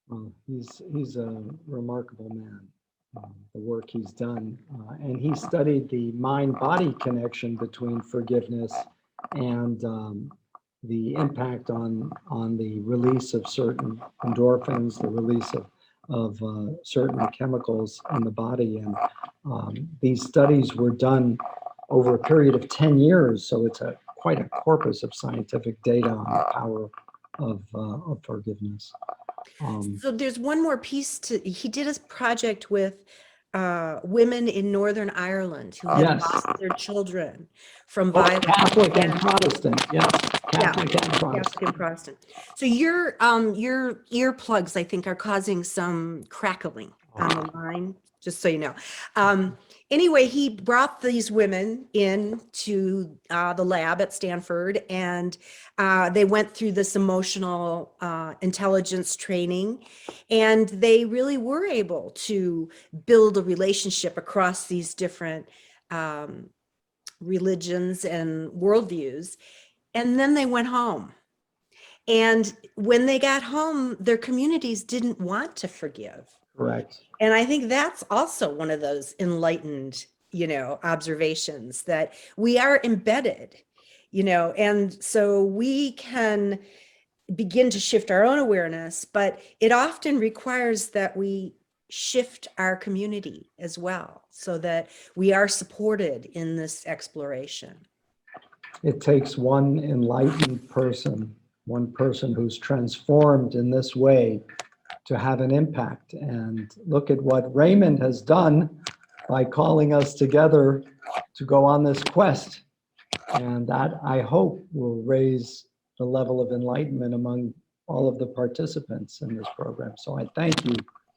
Well, he's a remarkable man, the work he's done. And he studied the mind-body connection between forgiveness and the impact on the release of certain endorphins, the release of certain chemicals in the body. And these studies were done over a period of 10 years, so it's quite a corpus of scientific data on the power of forgiveness. So there's one more piece to, he did a project with women in Northern Ireland who had Yes. lost their children from Both violence. Catholic and Protestant, yes, Yeah, Catholic and Protestant. Catholic and Protestant. So your earplugs, I think, are causing some crackling on the line, just so you know. Anyway, he brought these women in to the lab at Stanford, and they went through this emotional intelligence training, and they really were able to build a relationship across these different religions and worldviews. And then they went home. And when they got home, their communities didn't want to forgive. Correct. And I think that's also one of those enlightened, observations that we are embedded, and so we can begin to shift our own awareness, but it often requires that we shift our community as well so that we are supported in this exploration. It takes one enlightened person, one person who's transformed in this way to have an impact. And look at what Raymond has done by calling us together to go on this quest. And that, I hope, will raise the level of enlightenment among all of the participants in this program. So I thank you,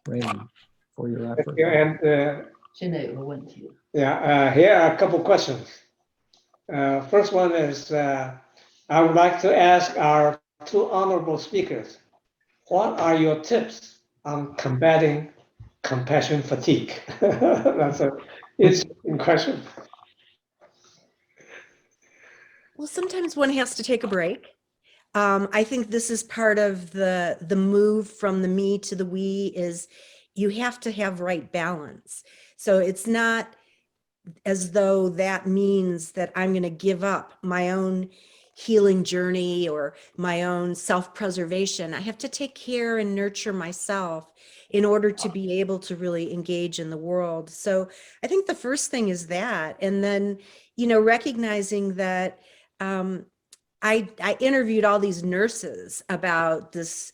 Raymond, for your effort. And here are a couple questions. First one is, I would like to ask our two honorable speakers, what are your tips on combating compassion fatigue? That's an interesting question. Well, sometimes one has to take a break. I think this is part of the move from the me to the we, is you have to have right balance. So it's not as though that means that I'm going to give up my own healing journey or my own self-preservation. I have to take care and nurture myself in order to be able to really engage in the world. So I think the first thing is that, and then, recognizing that I interviewed all these nurses about this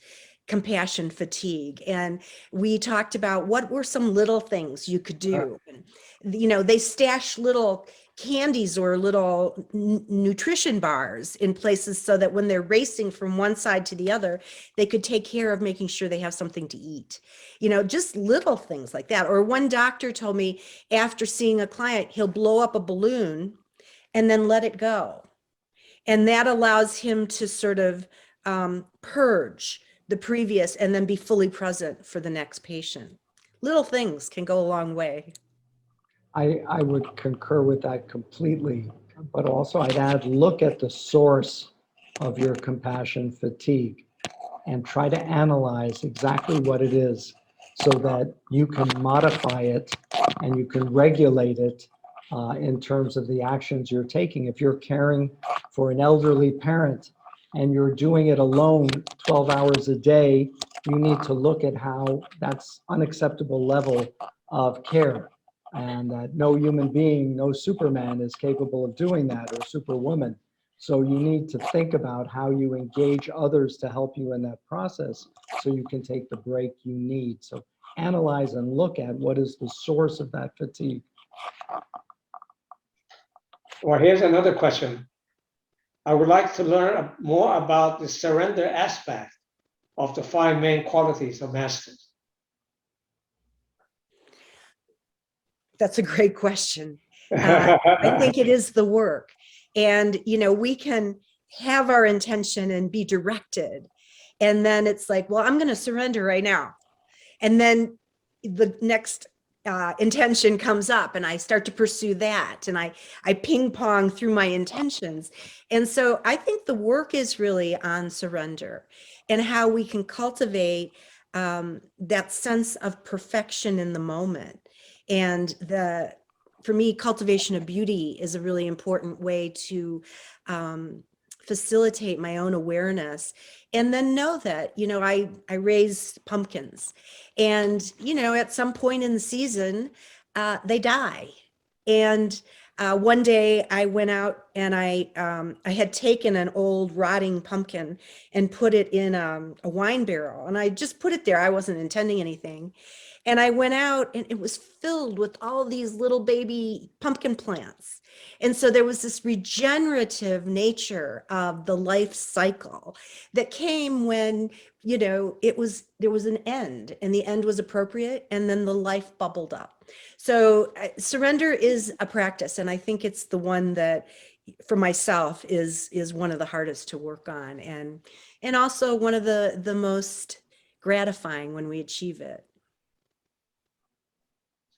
compassion fatigue, and we talked about what were some little things you could do. And, they stash little candies or little nutrition bars in places so that when they're racing from one side to the other, they could take care of making sure they have something to eat. Just little things like that. Or one doctor told me after seeing a client, he'll blow up a balloon and then let it go. And that allows him to sort of purge the previous and then be fully present for the next patient. Little things can go a long way. I would concur with that completely, but also I'd add, look at the source of your compassion fatigue and try to analyze exactly what it is so that you can modify it and you can regulate it in terms of the actions you're taking. If you're caring for an elderly parent and you're doing it alone 12 hours a day, you need to look at how that's unacceptable level of care, and that no human being, no Superman is capable of doing that, or Superwoman. So you need to think about how you engage others to help you in that process so you can take the break you need. So analyze and look at what is the source of that fatigue. Well, here's another question. I would like to learn more about the surrender aspect of the 5 main qualities of masters. That's a great question. I think it is the work. And, we can have our intention and be directed. And then it's like, well, I'm going to surrender right now. And then the next intention comes up and I start to pursue that. And I ping pong through my intentions. And so I think the work is really on surrender and how we can cultivate that sense of perfection in the moment. And for me, cultivation of beauty is a really important way to facilitate my own awareness, and then know that, I raise pumpkins, and, at some point in the season, they die. And one day I went out and I had taken an old rotting pumpkin and put it in a wine barrel, and I just put it there. I wasn't intending anything. And I went out and it was filled with all these little baby pumpkin plants. And so there was this regenerative nature of the life cycle that came when, there was an end, and the end was appropriate, and then the life bubbled up. So surrender is a practice, and I think it's the one that for myself is one of the hardest to work on, and also one of the most gratifying when we achieve it.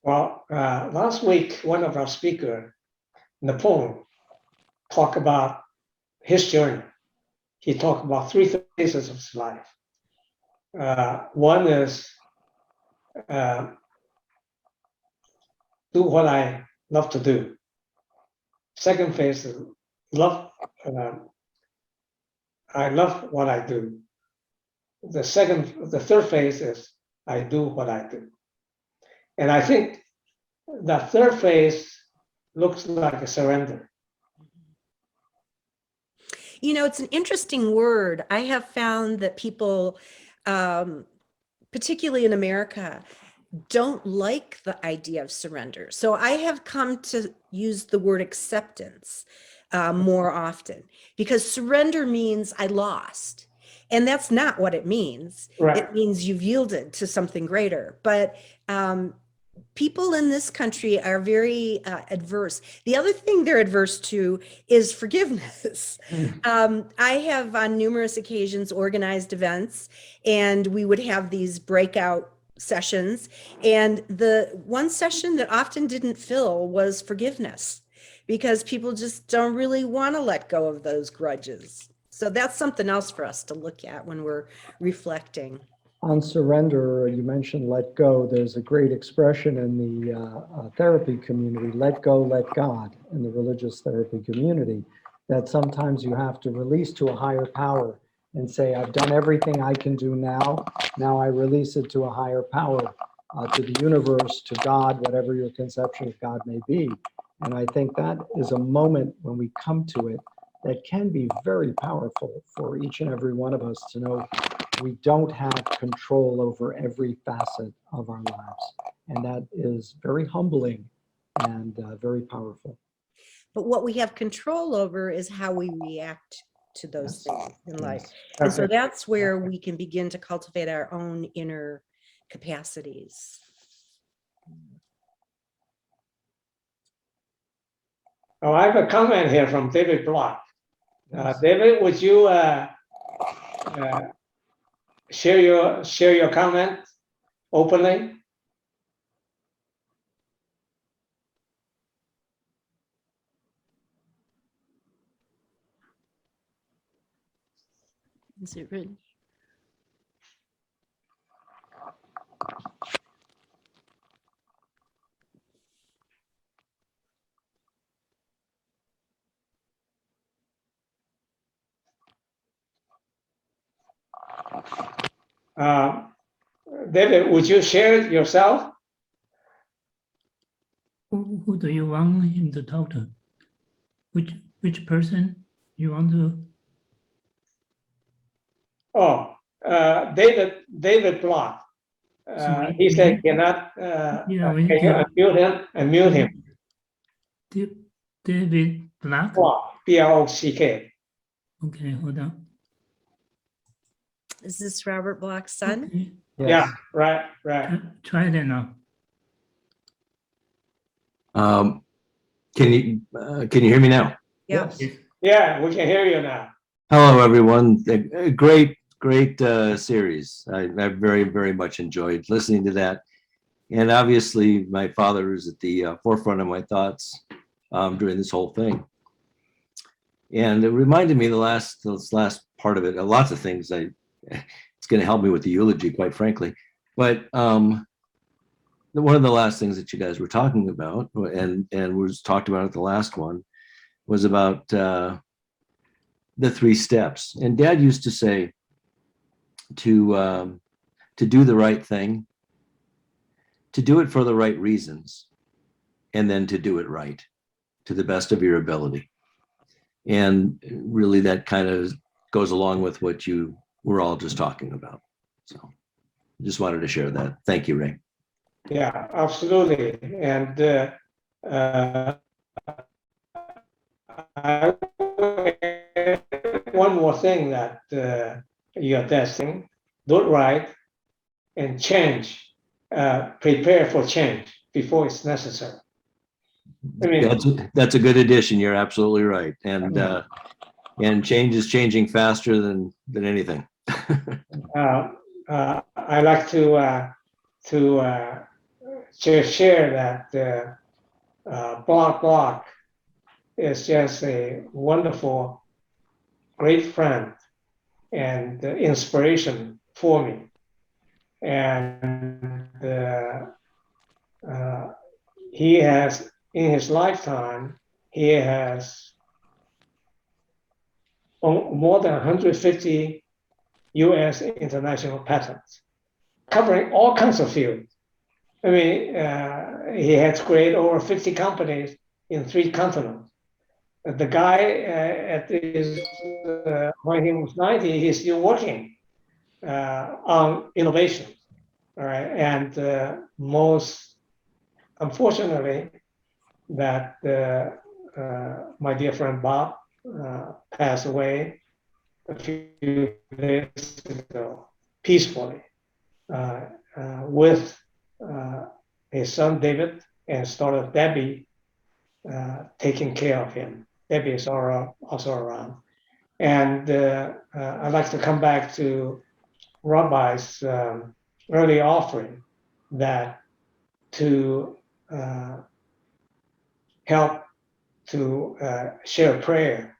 Well, last week, one of our speakers, Napone, talked about his journey. He talked about 3 phases of his life. One is do what I love to do. Second phase is I love what I do. The third phase is I do what I do. And I think that third phase looks like a surrender. It's an interesting word. I have found that people, particularly in America, don't like the idea of surrender. So I have come to use the word acceptance more often, because surrender means I lost. And that's not what it means. Right. It means you've yielded to something greater. But people in this country are very adverse. The other thing they're adverse to is forgiveness. I have on numerous occasions organized events, and we would have these breakout sessions. And the one session that often didn't fill was forgiveness, because people just don't really want to let go of those grudges. So that's something else for us to look at when we're reflecting. On surrender, you mentioned let go. There's a great expression in the therapy community, let go, let God, in the religious therapy community, that sometimes you have to release to a higher power and say, I've done everything I can do now. Now I release it to a higher power, to the universe, to God, whatever your conception of God may be. And I think that is a moment when we come to it that can be very powerful for each and every one of us to know we don't have control over every facet of our lives. And that is very humbling and very powerful. But what we have control over is how we react to those things in life. Yes. And so that's where we can begin to cultivate our own inner capacities. Oh, I have a comment here from David Block. David, would you share your comment openly? Is it written? David, would you share it yourself? Who do you want him to talk to? Which person you want to? Oh, David Block. He said cannot. Can you unmute him? Unmute him. David Black. Block, B-L-O-C-K. Okay, hold on. Is this Robert Block's son? Okay. Yes. Yeah, right. Try that now. Can you hear me now? Yeah. Yes. Yeah, we can hear you now. Hello, everyone. A great series. I very, very much enjoyed listening to that. And obviously, my father is at the forefront of my thoughts during this whole thing. And it reminded me this last part of it, lots of things. It's going to help me with the eulogy, quite frankly. But one of the last things that you guys were talking about, and was talked about at the last one, was about the 3 steps. And Dad used to say to do the right thing, to do it for the right reasons, and then to do it right to the best of your ability. And really that kind of goes along with what you were all just talking about. So I just wanted to share that. Thank you, Ray. Yeah, absolutely. And one more thing that you're testing, do it right and change, prepare for change before it's necessary. I mean, That's a good addition. You're absolutely right. And change is changing faster than anything. I like to share that Block is just a wonderful, great friend and inspiration for me. And he has, in his lifetime, he has more than 150 US international patents covering all kinds of fields. I mean, he has created over 50 companies in 3 continents. The guy when he was 90, he's still working on innovation. All right, and most unfortunately, that my dear friend Bob passed away a few days ago, peacefully, with his son David and his daughter Debbie taking care of him. Debbie is also around. And I'd like to come back to Rabbi's early offering that to help to share a prayer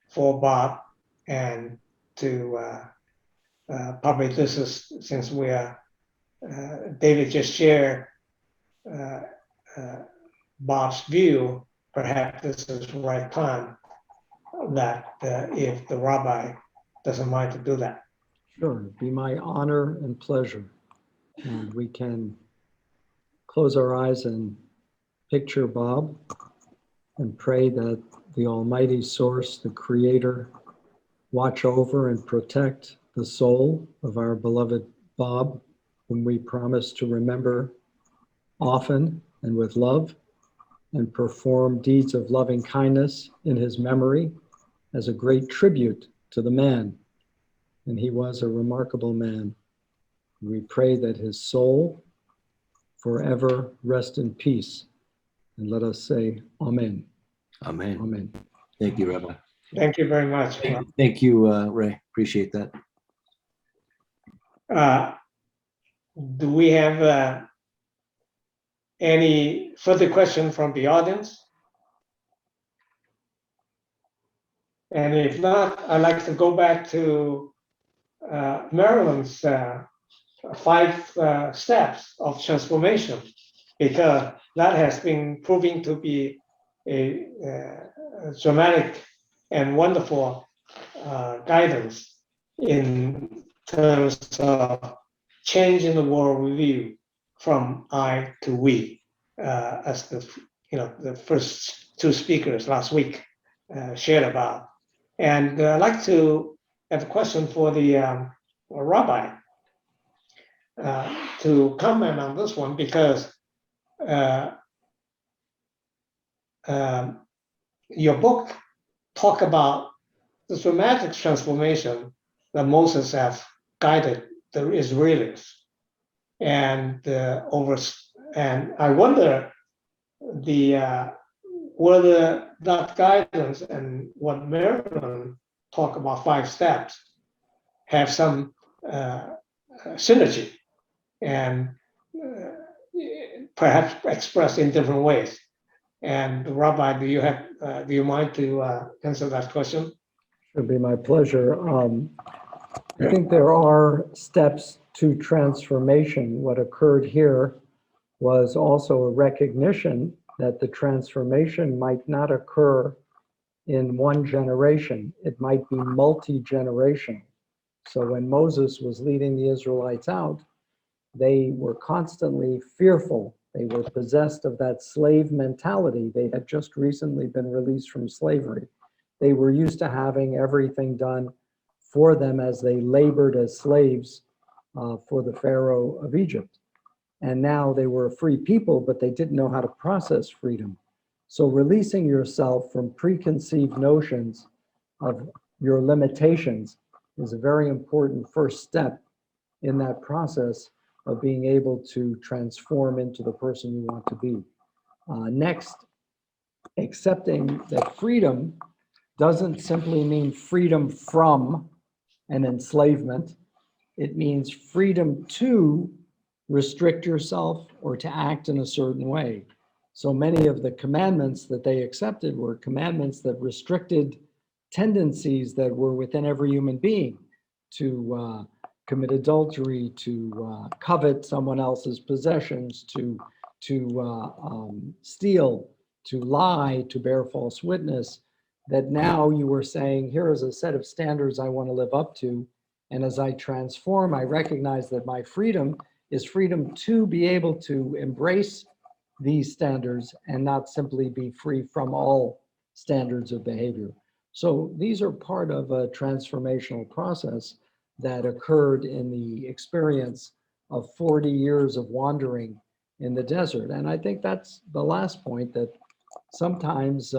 for Bob, and to probably this is, since we are, David just shared Bob's view, perhaps this is the right time that if the rabbi doesn't mind to do that. Sure, it'd be my honor and pleasure. And we can close our eyes and picture Bob and pray that the Almighty Source, the Creator, watch over and protect the soul of our beloved Bob, whom we promise to remember often and with love, and perform deeds of loving kindness in his memory as a great tribute to the man. And he was a remarkable man. We pray that his soul forever rest in peace. And let us say, Amen. Amen. Amen. Thank you, Rabbi. Thank you very much. Thank you, Ray. Appreciate that. Do we have any further question from the audience? And if not, I'd like to go back to Marilyn's 5 steps of transformation, because that has been proving to be a dramatic and wonderful guidance in terms of changing the world review from I to we, as the first 2 speakers last week shared about. And I'd like to have a question for the rabbi to comment on this one, because your book talk about the dramatic transformation that Moses have guided the Israelis, and and I wonder whether that guidance and what Marilyn talk about 5 steps have some synergy, and perhaps expressed in different ways. And Rabbi, do you mind to answer that question? It'd be my pleasure. I think there are steps to transformation. What occurred here was also a recognition that the transformation might not occur in one generation. It might be multi-generational. So when Moses was leading the Israelites out, they were constantly fearful. They were possessed of that slave mentality. They had just recently been released from slavery. They were used to having everything done for them as they labored as slaves for the Pharaoh of Egypt. And now they were a free people, but they didn't know how to process freedom. So releasing yourself from preconceived notions of your limitations is a very important first step in that process of being able to transform into the person you want to be. Next, accepting that freedom doesn't simply mean freedom from an enslavement. It means freedom to restrict yourself or to act in a certain way. So many of the commandments that they accepted were commandments that restricted tendencies that were within every human being to commit adultery, to covet someone else's possessions, to steal, to lie, to bear false witness, that now you were saying, here is a set of standards I want to live up to. And as I transform, I recognize that my freedom is freedom to be able to embrace these standards and not simply be free from all standards of behavior. So these are part of a transformational process that occurred in the experience of 40 years of wandering in the desert. And I think that's the last point, that sometimes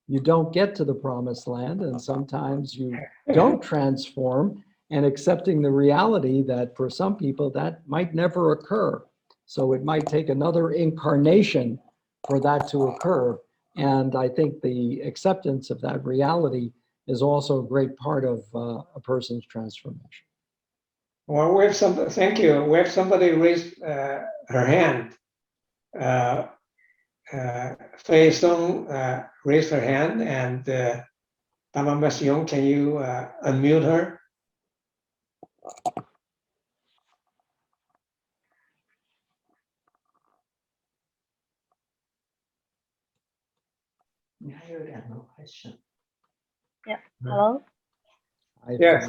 you don't get to the promised land, and sometimes you don't transform, and accepting the reality that for some people that might never occur. So it might take another incarnation for that to occur. And I think the acceptance of that reality is also a great part of a person's transformation. Well, we have some, thank you. We have somebody raised her hand. Fei Song raised her hand, and Tamam Young, can you unmute her? No question. Yeah. Hello. Yes,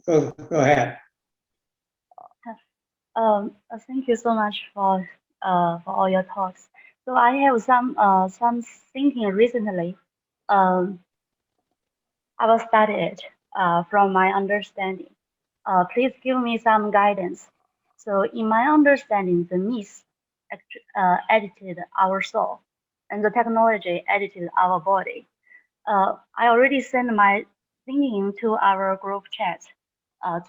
go ahead. Thank you so much for all your talks. So I have some thinking recently. I will start it from my understanding. Please give me some guidance. So in my understanding, the myth edited our soul, and the technology edited our body. I already sent my thinking to our group chat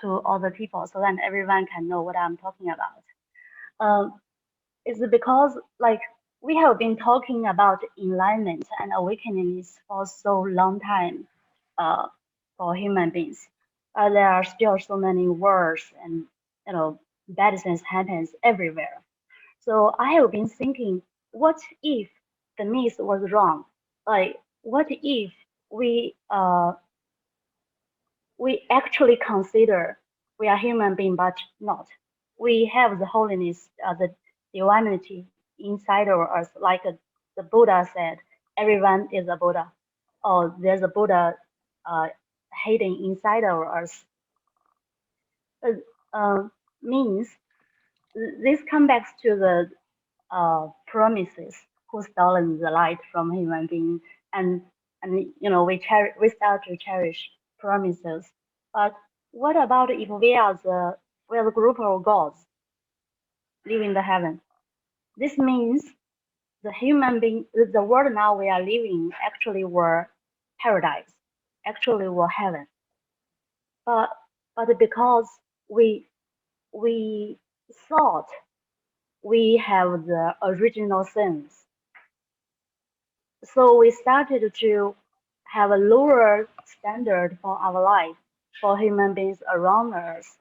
to all the people so that everyone can know what I'm talking about. It's because like we have been talking about enlightenment and awakenings for so long time for human beings. There are still so many wars and bad things happens everywhere. So I have been thinking, what if the myth was wrong? Like, what if we actually consider we are human being, but not? We have the holiness, the divinity inside of us, like the Buddha said, everyone is a Buddha, or there's a Buddha hidden inside of us. Means this comes back to the promises who stolen the light from human being, and we start to cherish promises. But what about if we are the group of gods living in the heaven? This means the human being, the world now we are living actually were paradise, actually were heaven. But because we thought we have the original sins, so we started to have a lower standard for our life, for human beings around us.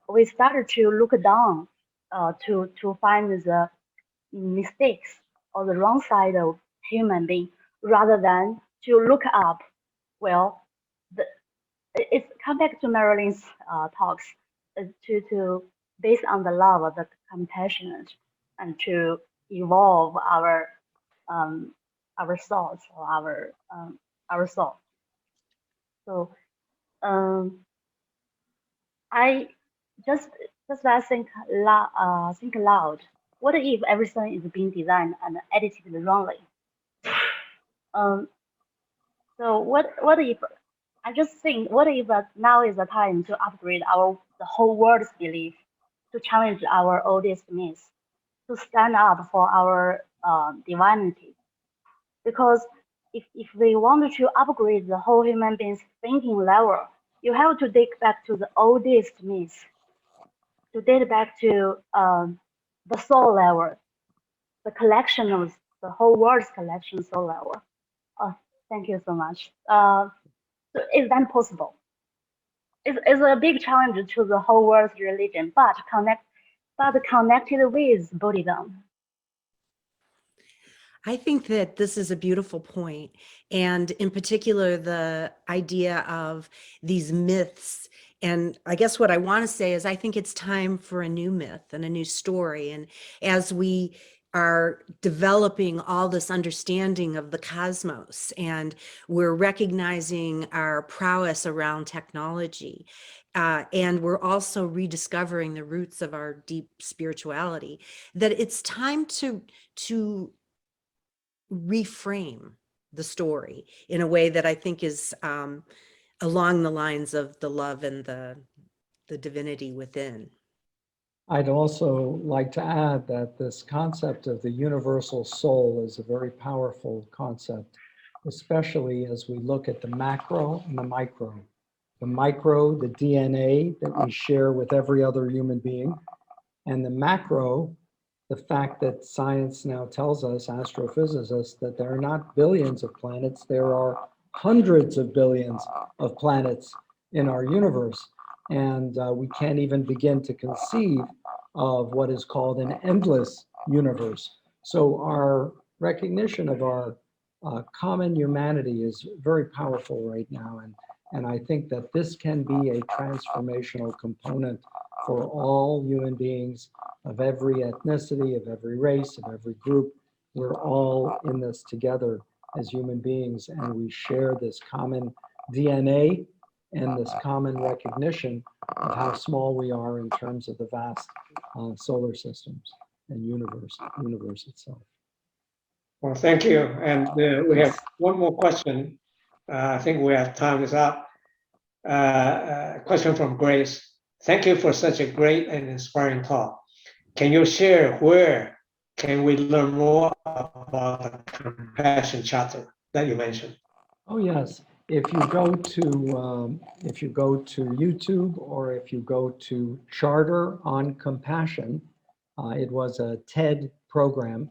We started to look down to find the mistakes or the wrong side of human being, rather than to look up. Well, it's come back to Marilyn's talks, to based on the love, the compassionate, and to evolve our thoughts or our our soul. So I just I think aloud. What if everything is being designed and edited wrongly? Um, so what if I just think what if now is the time to upgrade the whole world's belief, to challenge our oldest myths, to stand up for our divinity? Because if we want to upgrade the whole human being's thinking level, you have to dig back to the oldest myths, to date back to the soul level, the collection of the whole world's collection soul level. Oh, thank you so much. So is that possible? It's a big challenge to the whole world's religion, but connected with Buddhism. I think that this is a beautiful point, and in particular, the idea of these myths. And I guess what I want to say is I think it's time for a new myth and a new story. And as we are developing all this understanding of the cosmos, and we're recognizing our prowess around technology, and we're also rediscovering the roots of our deep spirituality, that it's time to reframe the story in a way that I think is along the lines of the love and the divinity within. I'd also like to add that this concept of the universal soul is a very powerful concept, especially as we look at the macro and the micro. The micro, the DNA that we share with every other human being, and the macro, the fact that science now tells us, astrophysicists, that there are not billions of planets, there are hundreds of billions of planets in our universe. And we can't even begin to conceive of what is called an endless universe. So our recognition of our common humanity is very powerful right now. And I think that this can be a transformational component for all human beings of every ethnicity, of every race, of every group. We're all in this together as human beings, and we share this common DNA and this common recognition of how small we are in terms of the vast solar systems and universe itself. Well, thank you. And we have one more question. I think we have time is up. A question from Grace. Thank you for such a great and inspiring talk. Can you share where can we learn more about the compassion chapter that you mentioned? Oh yes, if you go to YouTube, or if you go to Charter on Compassion, it was a TED program,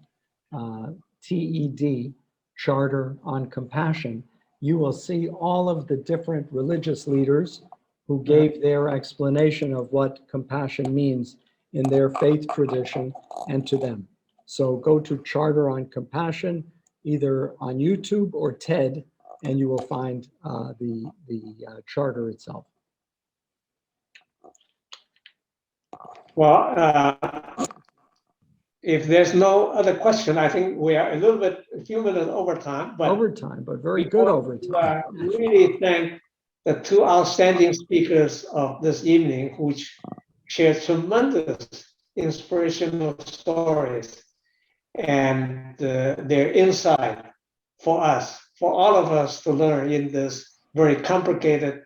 TED, Charter on Compassion. You will see all of the different religious leaders who gave their explanation of what compassion means in their faith tradition and to them. So go to Charter on Compassion, either on YouTube or TED, and you will find the charter itself. Well, if there's no other question, I think we are a few minutes over time. But overtime, but very good overtime. Really thank the two outstanding speakers of this evening, which shared tremendous inspirational stories and their insight for us, for all of us to learn in this very complicated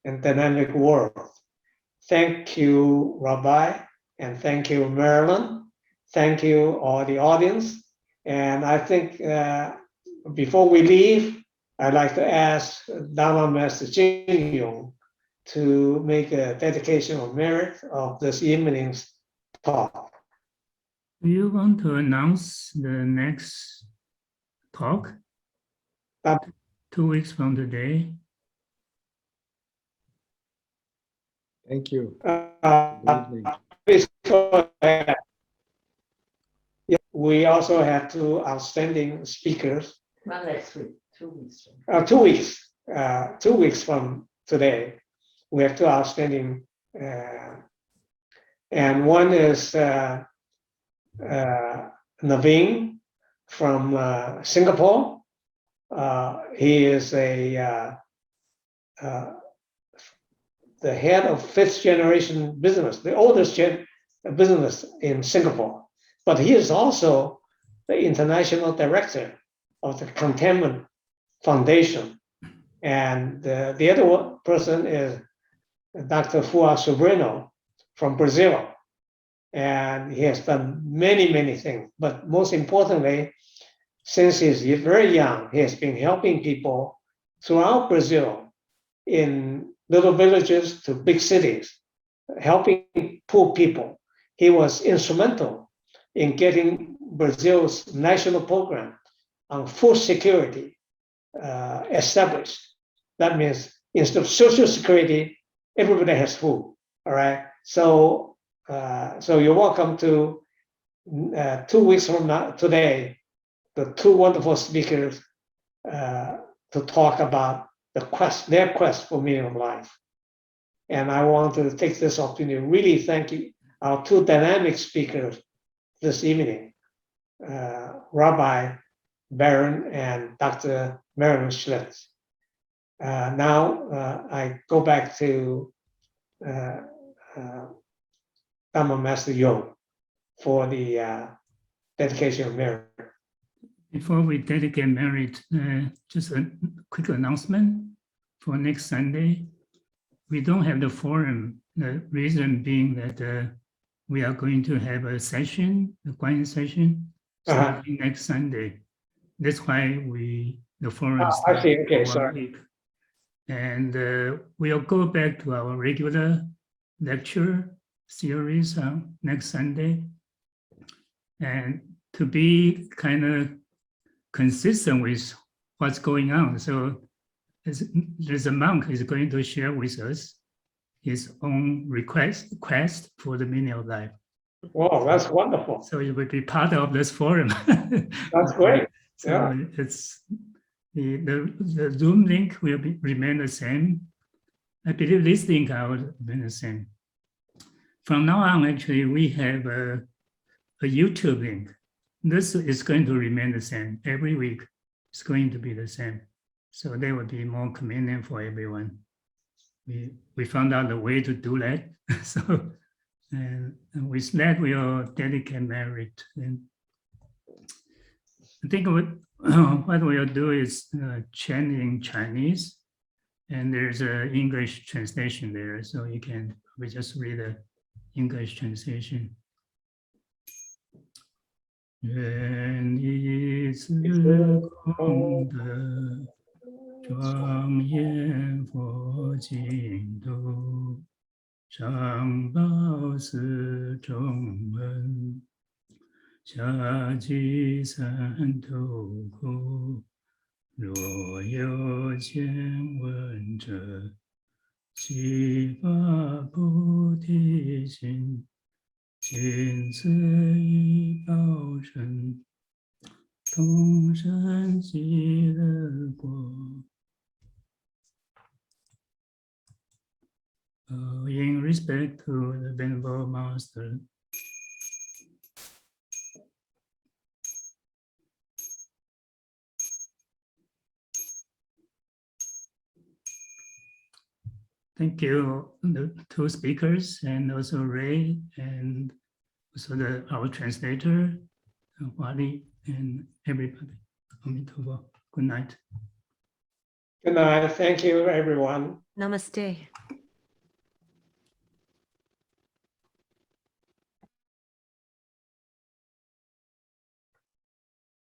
and dynamic world. Thank you, Rabbi, and thank you, Marilyn. Thank you, all the audience. And I think before we leave, I'd like to ask Dharma Master Jin Yong to make a dedication of merit of this evening's talk. Do you want to announce the next talk? 2 weeks from today. Thank you. Good evening. Please go ahead. Yeah, we also have two outstanding speakers. Not next week, 2 weeks. 2 weeks. 2 weeks from today, we have two outstanding, and one is Naveen from Singapore, He is the head of 5th generation business, the oldest business in Singapore. But he is also the international director of the Contentment Foundation. And the other person is Dr. Fua Sobrino from Brazil. And he has done many, many things. But most importantly, since he's very young, he has been helping people throughout Brazil in little villages to big cities, helping poor people. He was instrumental in getting Brazil's national program on food security established. That means instead of Social Security, everybody has food. All right. So, so you're welcome to 2 weeks from now, today, the two wonderful speakers to talk about their quest for meaning of life. And I want to take this opportunity to really thank you, our two dynamic speakers this evening, Rabbi Baron and Dr. Marilyn Schlitz. Now I go back to Dhamma Master Yo for the dedication of merit. Before we dedicate merit, just a quick announcement for next Sunday. We don't have the forum. The reason being that we are going to have a session, a quiet session, starting next Sunday. That's why the forum I see. Okay, for 1 sorry. week. And we'll go back to our regular lecture series next Sunday. And to be kind of consistent with what's going on. So there's a monk who is going to share with us his own quest for the meaning of life. Wow, that's wonderful. So it will be part of this forum. That's great. So Yeah. it's the Zoom link will remain the same. I believe this link will remain the same. From now on, actually, we have a YouTube link. This is going to remain the same. Every week, it's going to be the same. So they will be more convenient for everyone. We found out the way to do that. So, and with that, we'll dedicate merit. And I think what we'll do is chant in Chinese, and there's an English translation there. So you can just read the English translation. 愿以自空的庄严佛净土，上报四重恩，下济三途苦。若有见闻者，悉发菩提心。 尽此一报身，同生极乐国。In respect to the Venerable Master, thank you, the two speakers, and also Ray, and also our translator, Wally, and everybody. Good night. Good night. Thank you, everyone. Namaste.